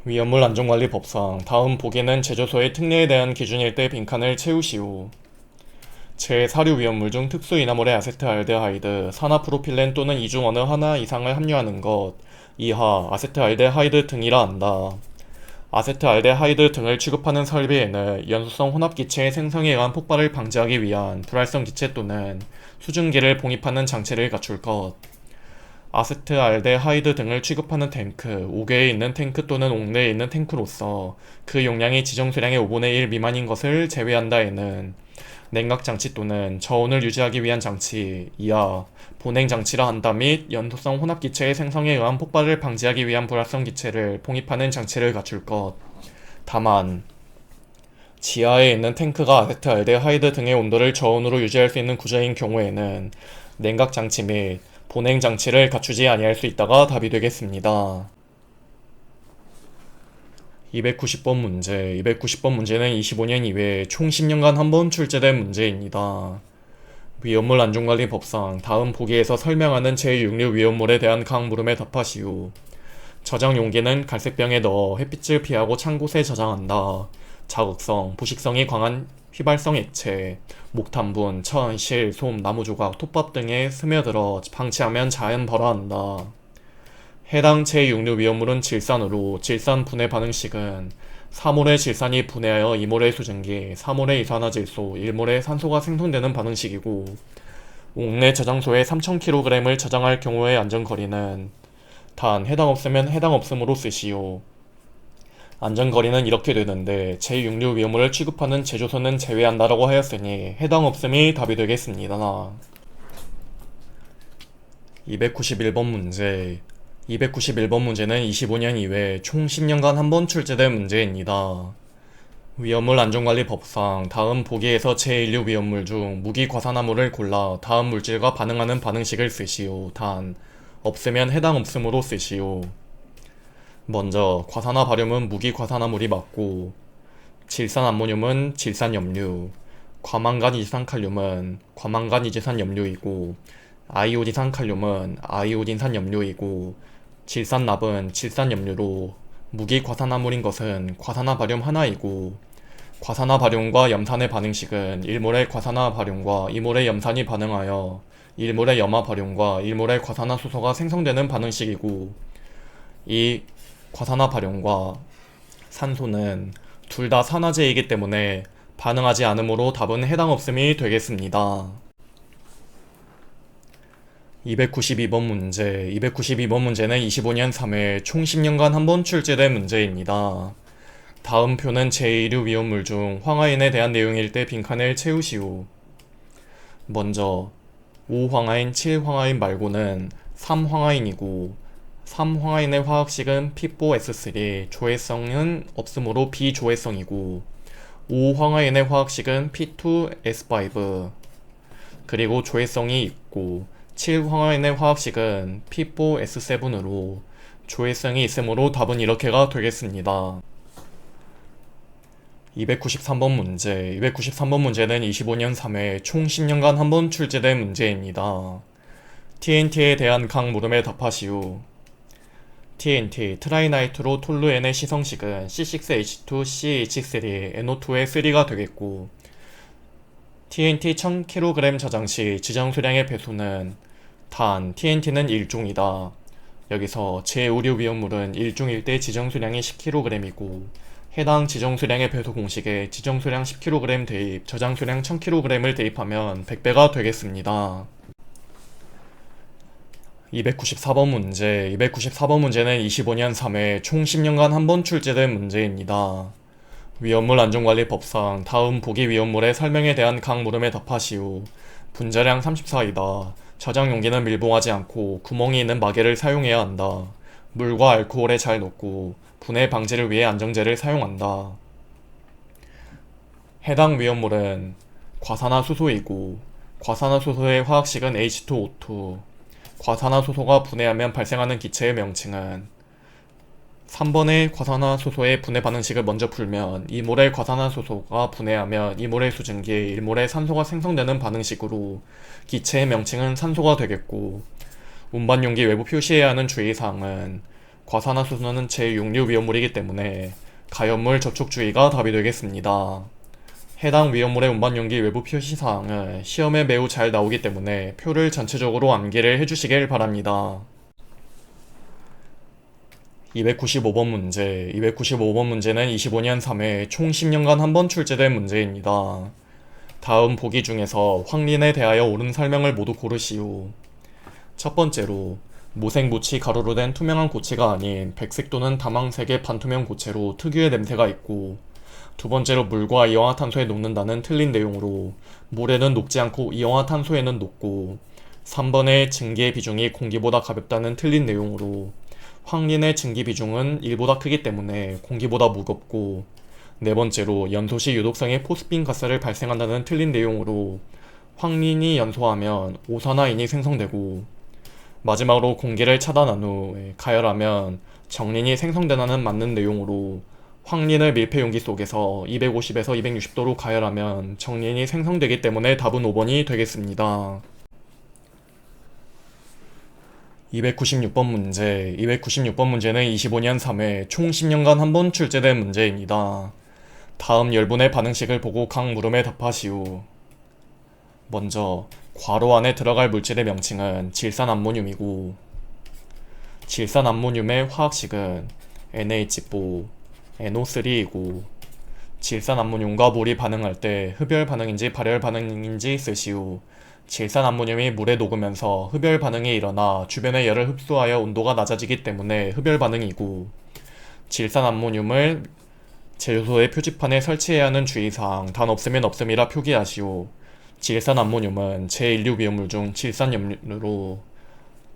위험물 안전관리법상 다음 보기는 제조소의 특례에 대한 기준일 때 빈칸을 채우시오. 제 사류 위험물 중 특수이나몰의 아세트알데하이드, 산화프로필렌 또는 이 중 어느 하나 이상을 함유하는 것, 이하 아세트알데하이드 등이라 한다. 아세트알데하이드 등을 취급하는 설비에는 연소성 혼합기체의 생성에 의한 폭발을 방지하기 위한 불활성 기체 또는 수증기를 봉입하는 장치를 갖출 것. 아세트알데하이드 등을 취급하는 탱크, 옥외에 있는 탱크 또는 옥내에 있는 탱크로서 그 용량이 지정 수량의 5분의 1 미만인 것을 제외한다에는 냉각장치 또는 저온을 유지하기 위한 장치, 이하 보냉장치라 한다 및 연소성 혼합기체의 생성에 의한 폭발을 방지하기 위한 불활성 기체를 봉입하는 장치를 갖출 것. 다만 지하에 있는 탱크가 아세트알데하이드 등의 온도를 저온으로 유지할 수 있는 구조인 경우에는 냉각장치 및 보냉장치를 갖추지 아니할 수 있다가 답이 되겠습니다. 290번 문제. 290번 문제는 25년 이외에 총 10년간 한 번 출제된 문제입니다. 위험물 안전관리법상 다음 보기에서 설명하는 제6류 위험물에 대한 각 물음에 답하시오. 저장 용기는 갈색병에 넣어 햇빛을 피하고 찬 곳에 저장한다. 자극성, 부식성이 강한 휘발성 액체, 목탄분, 천, 실, 솜, 나무조각, 톱밥 등에 스며들어 방치하면 자연 발화한다. 해당 제6류 위험물은 질산으로, 질산 분해 반응식은 4몰의 질산이 분해하여 2몰의 수증기, 4몰의 이산화질소, 1몰의 산소가 생성되는 반응식이고, 옥내 저장소에 3000kg을 저장할 경우의 안전거리는 단 해당 없으면 해당 없음으로 쓰시오. 안전거리는 이렇게 되는데 제6류 위험물을 취급하는 제조소는 제외한다라고 하였으니 해당 없음이 답이 되겠습니다. 291번 문제. 291번 문제는 25년 이외에 총 10년간 한 번 출제된 문제입니다. 위험물 안전관리법상 다음 보기에서 제1류 위험물 중 무기과산화물을 골라 다음 물질과 반응하는 반응식을 쓰시오. 단 없으면 해당 없음으로 쓰시오. 먼저 과산화 바륨은 무기과산화물이 맞고, 질산암모늄은 질산염류, 과망간이지산칼륨은 과망간이지산염류이고, 아이오디산칼륨은 아이오딘산염류이고, 질산납은 질산염류로 무기과산화물인 것은 과산화 바륨 하나이고, 과산화 바륨과 염산의 반응식은 1몰의 과산화 바륨과 2몰의 염산이 반응하여 1몰의 염화 바륨과 1몰의 과산화 수소가 생성되는 반응식이고, 이 과산화 발연과 산소는 둘 다 산화제이기 때문에 반응하지 않으므로 답은 해당 없음이 되겠습니다. 292번 문제. 292번 문제는 25년 3회 총 10년간 한 번 출제된 문제입니다. 다음 표는 제1류 위험물 중 황화인에 대한 내용일 때 빈칸을 채우시오. 먼저 5황화인, 7황화인 말고는 3황화인이고 3황화인의 화학식은 P4S3, 조회성은 없으므로 비조회성이고 5황화인의 화학식은 P2S5 그리고 조회성이 있고 7황화인의 화학식은 P4S7으로 조회성이 있으므로 답은 이렇게가 되겠습니다. 293번 문제. 293번 문제는 25년 3회 총 10년간 한 번 출제된 문제입니다. TNT에 대한 각 물음에 답하시오. TNT, 트라이나이트로 톨루엔의 시성식은 C6H2CH3, NO2의 3가 되겠고 TNT 1000kg 저장 시 지정수량의 배수는 단, TNT는 1종이다. 여기서 제5류 위험물은 1종일 때 지정수량이 10kg이고 해당 지정수량의 배수 공식에 지정수량 10kg 대입, 저장수량 1000kg을 대입하면 100배가 되겠습니다. 294번 문제. 294번 문제는 25년 3회 총 10년간 한 번 출제된 문제입니다. 위험물 안전관리법상 다음 보기 위험물의 설명에 대한 각 물음에 답하시오. 분자량 34이다. 저장 용기는 밀봉하지 않고 구멍이 있는 마개를 사용해야 한다. 물과 알코올에 잘 녹고 분해 방지를 위해 안정제를 사용한다. 해당 위험물은 과산화수소이고 과산화수소의 화학식은 H2O2. 과산화수소가 분해하면 발생하는 기체의 명칭은 3번의 과산화수소의 분해 반응식을 먼저 풀면 2몰의 과산화수소가 분해하면 2몰의 수증기, 1몰의 산소가 생성되는 반응식으로 기체의 명칭은 산소가 되겠고 운반용기 외부 표시해야 하는 주의사항은 과산화수소는 제6류 위험물이기 때문에 가연물 접촉 주의가 답이 되겠습니다. 해당 위험물의 운반용기 외부 표시사항은 시험에 매우 잘 나오기 때문에 표를 전체적으로 암기를 해주시길 바랍니다. 295번 문제. 295번 문제는 25년 3회 총 10년간 한 번 출제된 문제입니다. 다음 보기 중에서 황린에 대하여 옳은 설명을 모두 고르시오. 첫 번째로 무색무치 가루로 된 투명한 고체가 아닌 백색 또는 다망색의 반투명 고체로 특유의 냄새가 있고 두 번째로 물과 이氧화탄소에 녹는다는 틀린 내용으로 물에는 녹지 않고 이氧화탄소에는 녹고 3번의 증기의 비중이 공기보다 가볍다는 틀린 내용으로 황린의 증기 비중은 1보다 크기 때문에 공기보다 무겁고 네 번째로 연소시 유독성의 포스핀 가스를 발생한다는 틀린 내용으로 황린이 연소하면 오산화인이 생성되고 마지막으로 공기를 차단한 후 가열하면 정린이 생성되는 맞는 내용으로 황린을 밀폐용기 속에서 250에서 260도로 가열하면 정린이 생성되기 때문에 답은 5번이 되겠습니다. 296번 문제. 296번 문제는 25년 3회 총 10년간 한 번 출제된 문제입니다. 다음 열분의 반응식을 보고 각 물음에 답하시오. 먼저 괄호 안에 들어갈 물질의 명칭은 질산암모늄이고 질산암모늄의 화학식은 NH4, NO3이고 질산암모늄과 물이 반응할 때 흡열 반응인지 발열 반응인지 쓰시오. 질산암모늄이 물에 녹으면서 흡열 반응이 일어나 주변의 열을 흡수하여 온도가 낮아지기 때문에 흡열 반응이고 질산암모늄을 제조소의 표지판에 설치해야 하는 주의사항 단 없으면 없음이라 표기하시오. 질산암모늄은 제1류 위험물 중 질산염료로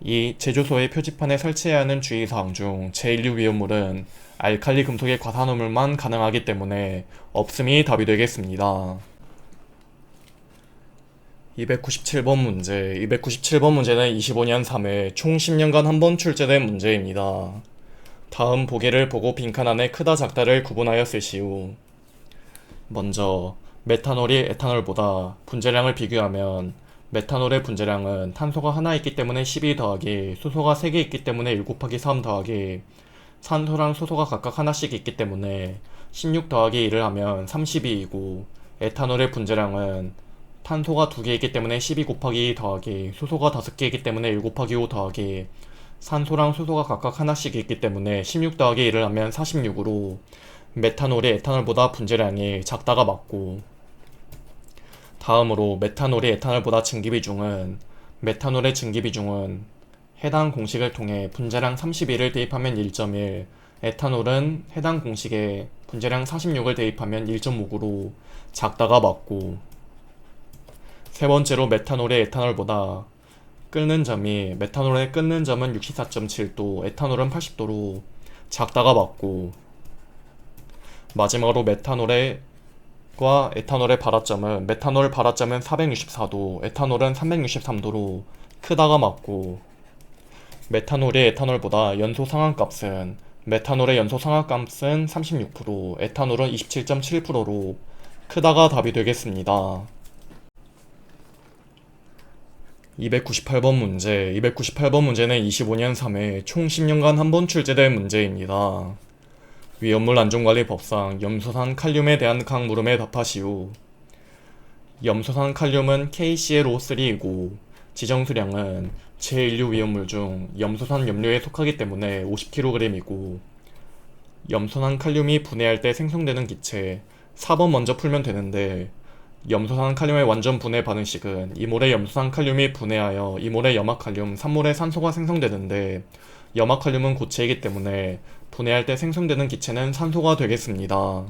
이 제조소의 표지판에 설치해야 하는 주의사항 중 제1류 위험물은 알칼리 금속의 과산화물만 가능하기 때문에 없음이 답이 되겠습니다. 297번 문제. 297번 문제는 25년 3회 총 10년간 한 번 출제된 문제입니다. 다음 보기를 보고 빈칸 안에 크다 작다를 구분하여 쓰시오. 먼저 메탄올이 에탄올보다 분자량을 비교하면 메탄올의 분자량은 탄소가 하나 있기 때문에 12 더하기 수소가 3개 있기 때문에 1 곱하기 3 더하기 산소랑 수소가 각각 하나씩 있기 때문에 16 더하기 1을 하면 32이고 에탄올의 분자량은 탄소가 2개 있기 때문에 12 곱하기 2 더하기 수소가 5개 있기 때문에 1 곱하기 5 더하기 산소랑 수소가 각각 하나씩 있기 때문에 16 더하기 1을 하면 46으로 메탄올이 에탄올보다 분자량이 작다가 맞고, 다음으로 메탄올의 증기비중은 해당 공식을 통해 분자량 31을 대입하면 1.1, 에탄올은 해당 공식에 분자량 46을 대입하면 1.5으로 작다가 맞고, 세 번째로 메탄올의 끊는 점은 64.7도, 에탄올은 80도로 작다가 맞고, 마지막으로 에탄올의 발화점은 464도, 에탄올은 363도로 크다가 맞고, 메탄올의 연소 상한값은 36%, 에탄올은 27.7%로 크다가 답이 되겠습니다. 298번 문제는 25년 3회 총 10년간 한 번 출제될 문제입니다. 위험물 안전관리 법상 염소산 칼륨에 대한 각 물음에 답하시오. 염소산 칼륨은 KClO3이고 지정수량은 제1류 위험물 중 염소산 염료에 속하기 때문에 50kg이고, 염소산 칼륨이 분해할 때 생성되는 기체 4번 먼저 풀면 되는데, 염소산 칼륨의 완전 분해 반응식은 2몰의 염소산 칼륨이 분해하여 2몰의 염화칼륨, 3몰의 산소가 생성되는데, 염화칼륨은 고체이기 때문에 분해할 때 생성되는 기체는 산소가 되겠습니다.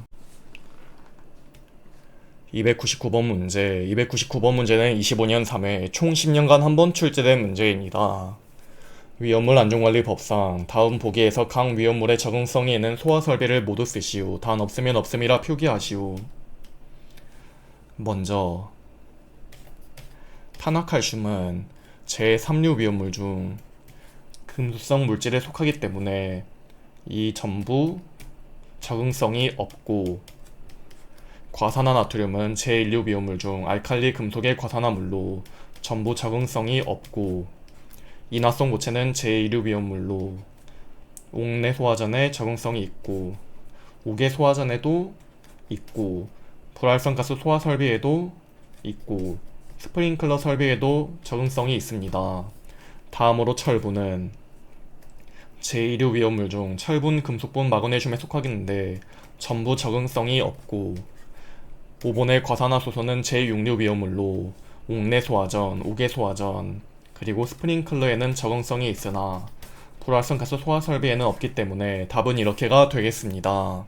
299번 문제는 25년 3회 총 10년간 한 번 출제된 문제입니다. 위험물 안전관리 법상 다음 보기에서 각 위험물의 적응성이 있는 소화 설비를 모두 쓰시오. 단 없으면 없음이라 표기하시오. 먼저 탄화칼슘은 제3류 위험물 중 금수성 물질에 속하기 때문에 이 전부 적응성이 없고, 과산화나트륨은 제1류 위험물 중 알칼리 금속의 과산화물로 전부 적응성이 없고, 인화성 고체는 제2류 위험물로 옥내 소화전에 적응성이 있고, 옥외 소화전에도 있고, 불활성 가스 소화 설비에도 있고, 스프링클러 설비에도 적응성이 있습니다. 다음으로 철분은 제2류 위험물 중 철분, 금속분, 마그네슘에 속하겠는데 전부 적응성이 없고, 5번의 과산화수소는 제6류 위험물로 옥내 소화전, 옥외 소화전, 그리고 스프링클러에는 적응성이 있으나 불활성 가스 소화 설비에는 없기 때문에 답은 이렇게가 되겠습니다.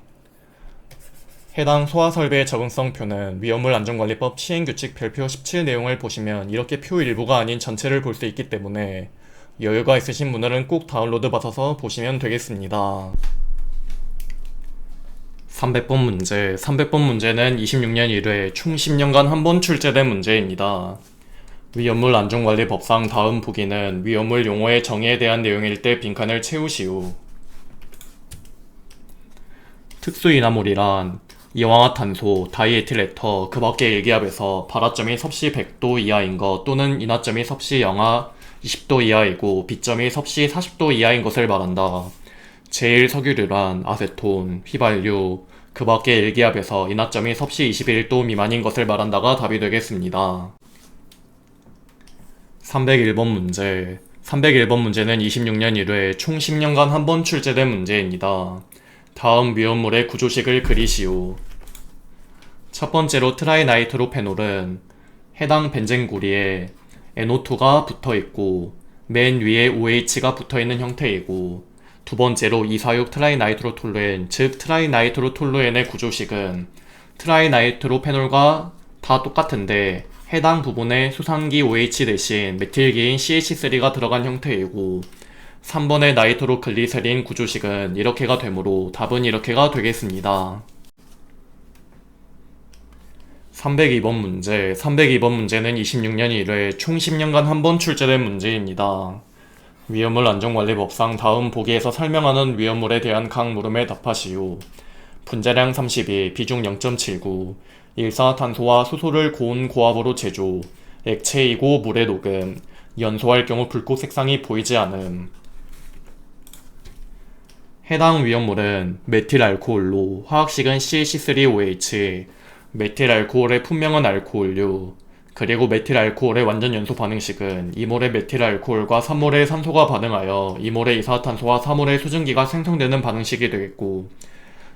해당 소화 설비의 적응성 표는 위험물 안전관리법 시행규칙 별표 17 내용을 보시면 이렇게 표 일부가 아닌 전체를 볼 수 있기 때문에 여유가 있으신 분들은 꼭 다운로드 받아서 보시면 되겠습니다. 300번 문제는 26년 1회 총 10년간 한 번 출제된 문제입니다. 위험물 안전관리 법상 다음 보기는 위험물 용어의 정의에 대한 내용일 때 빈칸을 채우시오. 특수이나몰이란 이황화탄소, 다이에틸에터, 그 밖의 일기압에서 발화점이 섭씨 100도 이하인 것 또는 인화점이 섭씨 영하 20도 이하이고 B점이 섭씨 40도 이하인 것을 말한다. 제1석유류란 아세톤, 휘발유, 그 밖의 일기압에서 인화점이 섭씨 21도 미만인 것을 말한다가 답이 되겠습니다. 301번 문제는 26년 1회 총 10년간 한 번 출제된 문제입니다. 다음 위험물의 구조식을 그리시오. 첫 번째로 트라이나이트로페놀은 해당 벤젠구리에 NO2가 붙어있고 맨 위에 OH가 붙어있는 형태이고, 두 번째로 246 트라이나이트로톨루엔, 즉 트라이나이트로톨루엔의 구조식은 트라이나이트로페놀과 다 똑같은데 해당 부분에 수산기 OH 대신 메틸기인 CH3가 들어간 형태이고, 3번의 나이트로글리세린 구조식은 이렇게가 되므로 답은 이렇게가 되겠습니다. 302번 문제는 26년 1회 총 10년간 한 번 출제된 문제입니다. 위험물 안전관리법상 다음 보기에서 설명하는 위험물에 대한 각 물음에 답하시오. 분자량 32, 비중 0.79, 일산화탄소와 수소를 고온 고압으로 제조, 액체이고 물에 녹음, 연소할 경우 불꽃 색상이 보이지 않음. 해당 위험물은 메틸알코올로 화학식은 CH3OH, 메틸알코올의 품명은 알코올류, 그리고 메틸 알코올의 완전 연소 반응식은 2몰의 메틸 알코올과 3몰의 산소가 반응하여 2몰의 이산화탄소와 4몰의 수증기가 생성되는 반응식이 되겠고,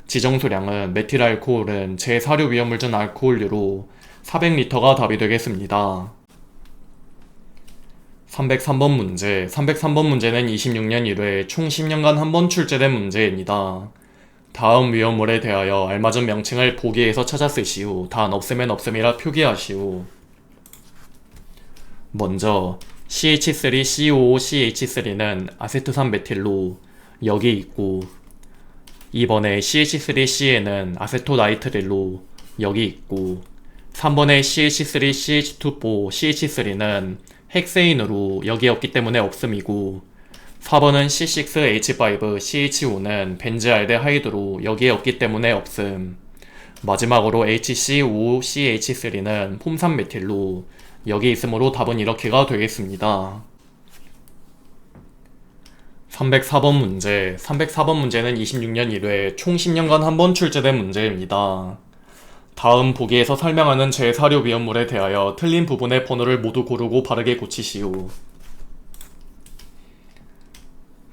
지정수량은 메틸 알코올은 제4류 위험물질 알코올류로 400L가 답이 되겠습니다. 303번 문제. 303번 문제는 26년 1회 총 10년간 한 번 출제된 문제입니다. 다음 위험물에 대하여 알맞은 명칭을 보기에서 찾아 쓰시오. 단 없으면 없음이라 표기하시오. 먼저 CH3COOCH3는 아세트산 메틸로 여기 있고, 이번에 CH3CN은 아세토나이트릴로 여기 있고, 3번의 CH3CH2CH3는 헥세인으로 여기에 없기 때문에 없음이고, 4번은 C6H5CH5는 벤즈알데하이드로 여기에 없기 때문에 없음. 마지막으로 HCOCH3는 폼산 메틸로 여기 있으므로 답은 이렇게가 되겠습니다. 304번 문제. 304번 문제는 26년 1회 총 10년간 한 번 출제된 문제입니다. 다음 보기에서 설명하는 제4류 위험물에 대하여 틀린 부분의 번호를 모두 고르고 바르게 고치시오.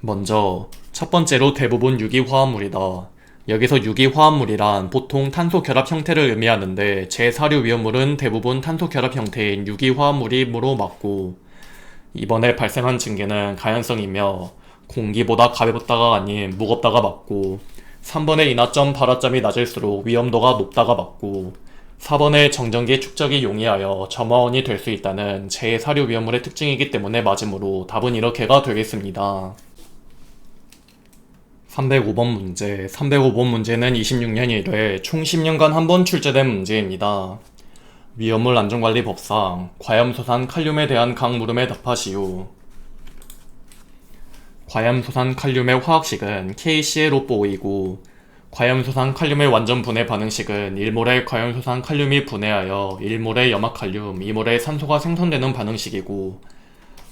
먼저 첫 번째로 대부분 유기화합물이다. 여기서 유기화합물이란 보통 탄소 결합 형태를 의미하는데, 제4류 위험물은 대부분 탄소 결합 형태인 유기화합물이므로 맞고, 이번에 발생한 징계는 가연성이며 공기보다 가볍다가 아닌 무겁다가 맞고, 3번의 인하점 발화점이 낮을수록 위험도가 높다가 맞고, 4번의 정전기 축적이 용이하여 점화원이 될 수 있다는 제4류 위험물의 특징이기 때문에 맞으므로 답은 이렇게가 되겠습니다. 305번 문제. 305번 문제는 26년 1회 총 10년간 한 번 출제된 문제입니다. 위험물 안전관리법상 과염소산 칼륨에 대한 각 물음에 답하시오. 과염소산 칼륨의 화학식은 KClO4이고, 과염소산 칼륨의 완전 분해 반응식은 1몰의 과염소산 칼륨이 분해하여 1몰의 염화칼륨, 2몰의 산소가 생성되는 반응식이고,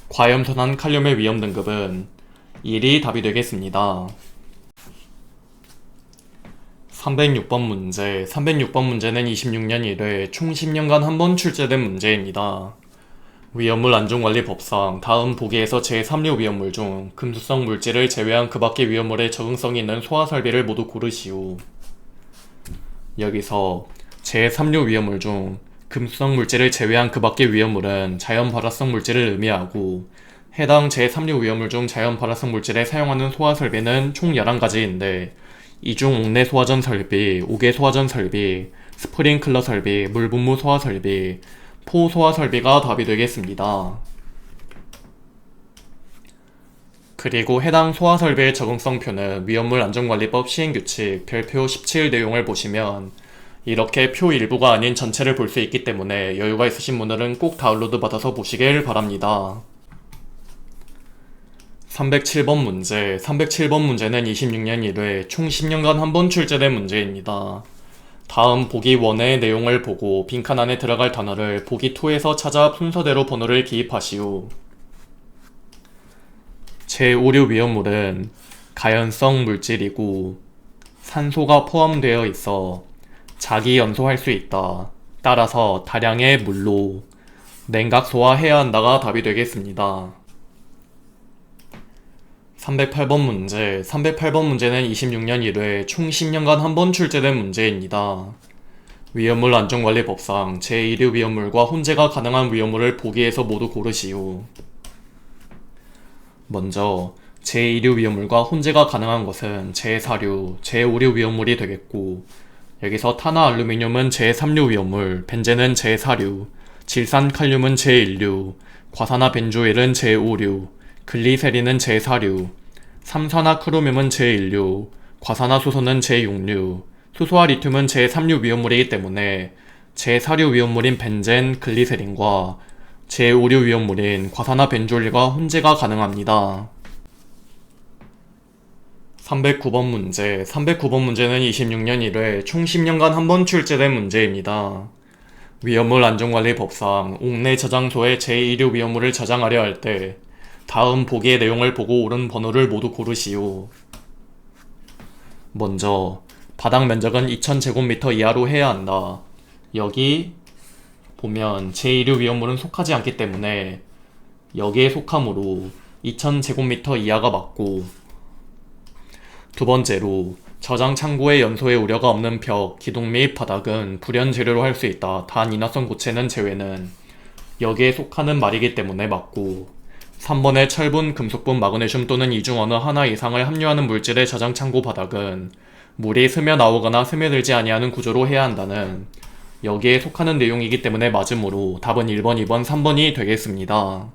과염소산 칼륨의 위험 등급은 1이 답이 되겠습니다. 306번 문제. 306번 문제는 26년 1회 총 10년간 한 번 출제된 문제입니다. 위험물 안전관리법상 다음 보기에서 제3류 위험물 중 금수성 물질을 제외한 그 밖의 위험물에 적응성이 있는 소화설비를 모두 고르시오. 여기서 제3류 위험물 중 금수성 물질을 제외한 그 밖의 위험물은 자연 발화성 물질을 의미하고, 해당 제3류 위험물 중 자연 발화성 물질에 사용하는 소화설비는 총 11가지인데, 이 중 옥내 소화전 설비, 옥외 소화전 설비, 스프링클러 설비, 물분무 소화 설비, 포 소화 설비가 답이 되겠습니다. 그리고 해당 소화 설비의 적응성표는 위험물 안전관리법 시행규칙 별표 17 내용을 보시면 이렇게 표 일부가 아닌 전체를 볼 수 있기 때문에 여유가 있으신 분들은 꼭 다운로드 받아서 보시길 바랍니다. 307번 문제. 307번 문제는 26년 1회 총 10년간 한 번 출제된 문제입니다. 다음 보기 1의 내용을 보고 빈칸 안에 들어갈 단어를 보기 2에서 찾아 순서대로 번호를 기입하시오. 제5류 위험물은 가연성 물질이고 산소가 포함되어 있어 자기 연소할 수 있다. 따라서 다량의 물로 냉각 소화해야 한다가 답이 되겠습니다. 308번 문제. 308번 문제는 26년 1회 총 10년간 한 번 출제된 문제입니다. 위험물 안전관리법상 제1류 위험물과 혼재가 가능한 위험물을 보기에서 모두 고르시오. 먼저 제2류 위험물과 혼재가 가능한 것은 제4류, 제5류 위험물이 되겠고, 여기서 탄화 알루미늄은 제3류 위험물, 벤젠은 제4류, 질산칼륨은 제1류, 과산화 벤조일은 제5류, 글리세린은 제4류, 삼산화 크로뮴은 제1류, 과산화 수소는 제6류, 수소와 리튬은 제3류 위험물이기 때문에 제4류 위험물인 벤젠, 글리세린과 제5류 위험물인 과산화 벤조일과 혼재가 가능합니다. 309번 문제. 309번 문제는 26년 1회 총 10년간 한 번 출제된 문제입니다. 위험물 안전관리법상 옥내 저장소에 제2류 위험물을 저장하려 할 때 다음 보기의 내용을 보고 옳은 번호를 모두 고르시오. 먼저 바닥 면적은 2000제곱미터 이하로 해야 한다. 여기 보면 제1류 위험물은 속하지 않기 때문에 여기에 속하므로 2000제곱미터 이하가 맞고, 두 번째로 저장 창고의 연소의 우려가 없는 벽, 기둥 및 바닥은 불연 재료로 할 수 있다. 단 인화성 고체는 제외는 여기에 속하는 말이기 때문에 맞고, 3번의 철분, 금속분, 마그네슘 또는 이 중 어느 하나 이상을 함유하는 물질의 저장 창고 바닥은 물이 스며 나오거나 스며들지 아니하는 구조로 해야 한다는 여기에 속하는 내용이기 때문에 맞으므로 답은 1번, 2번, 3번이 되겠습니다.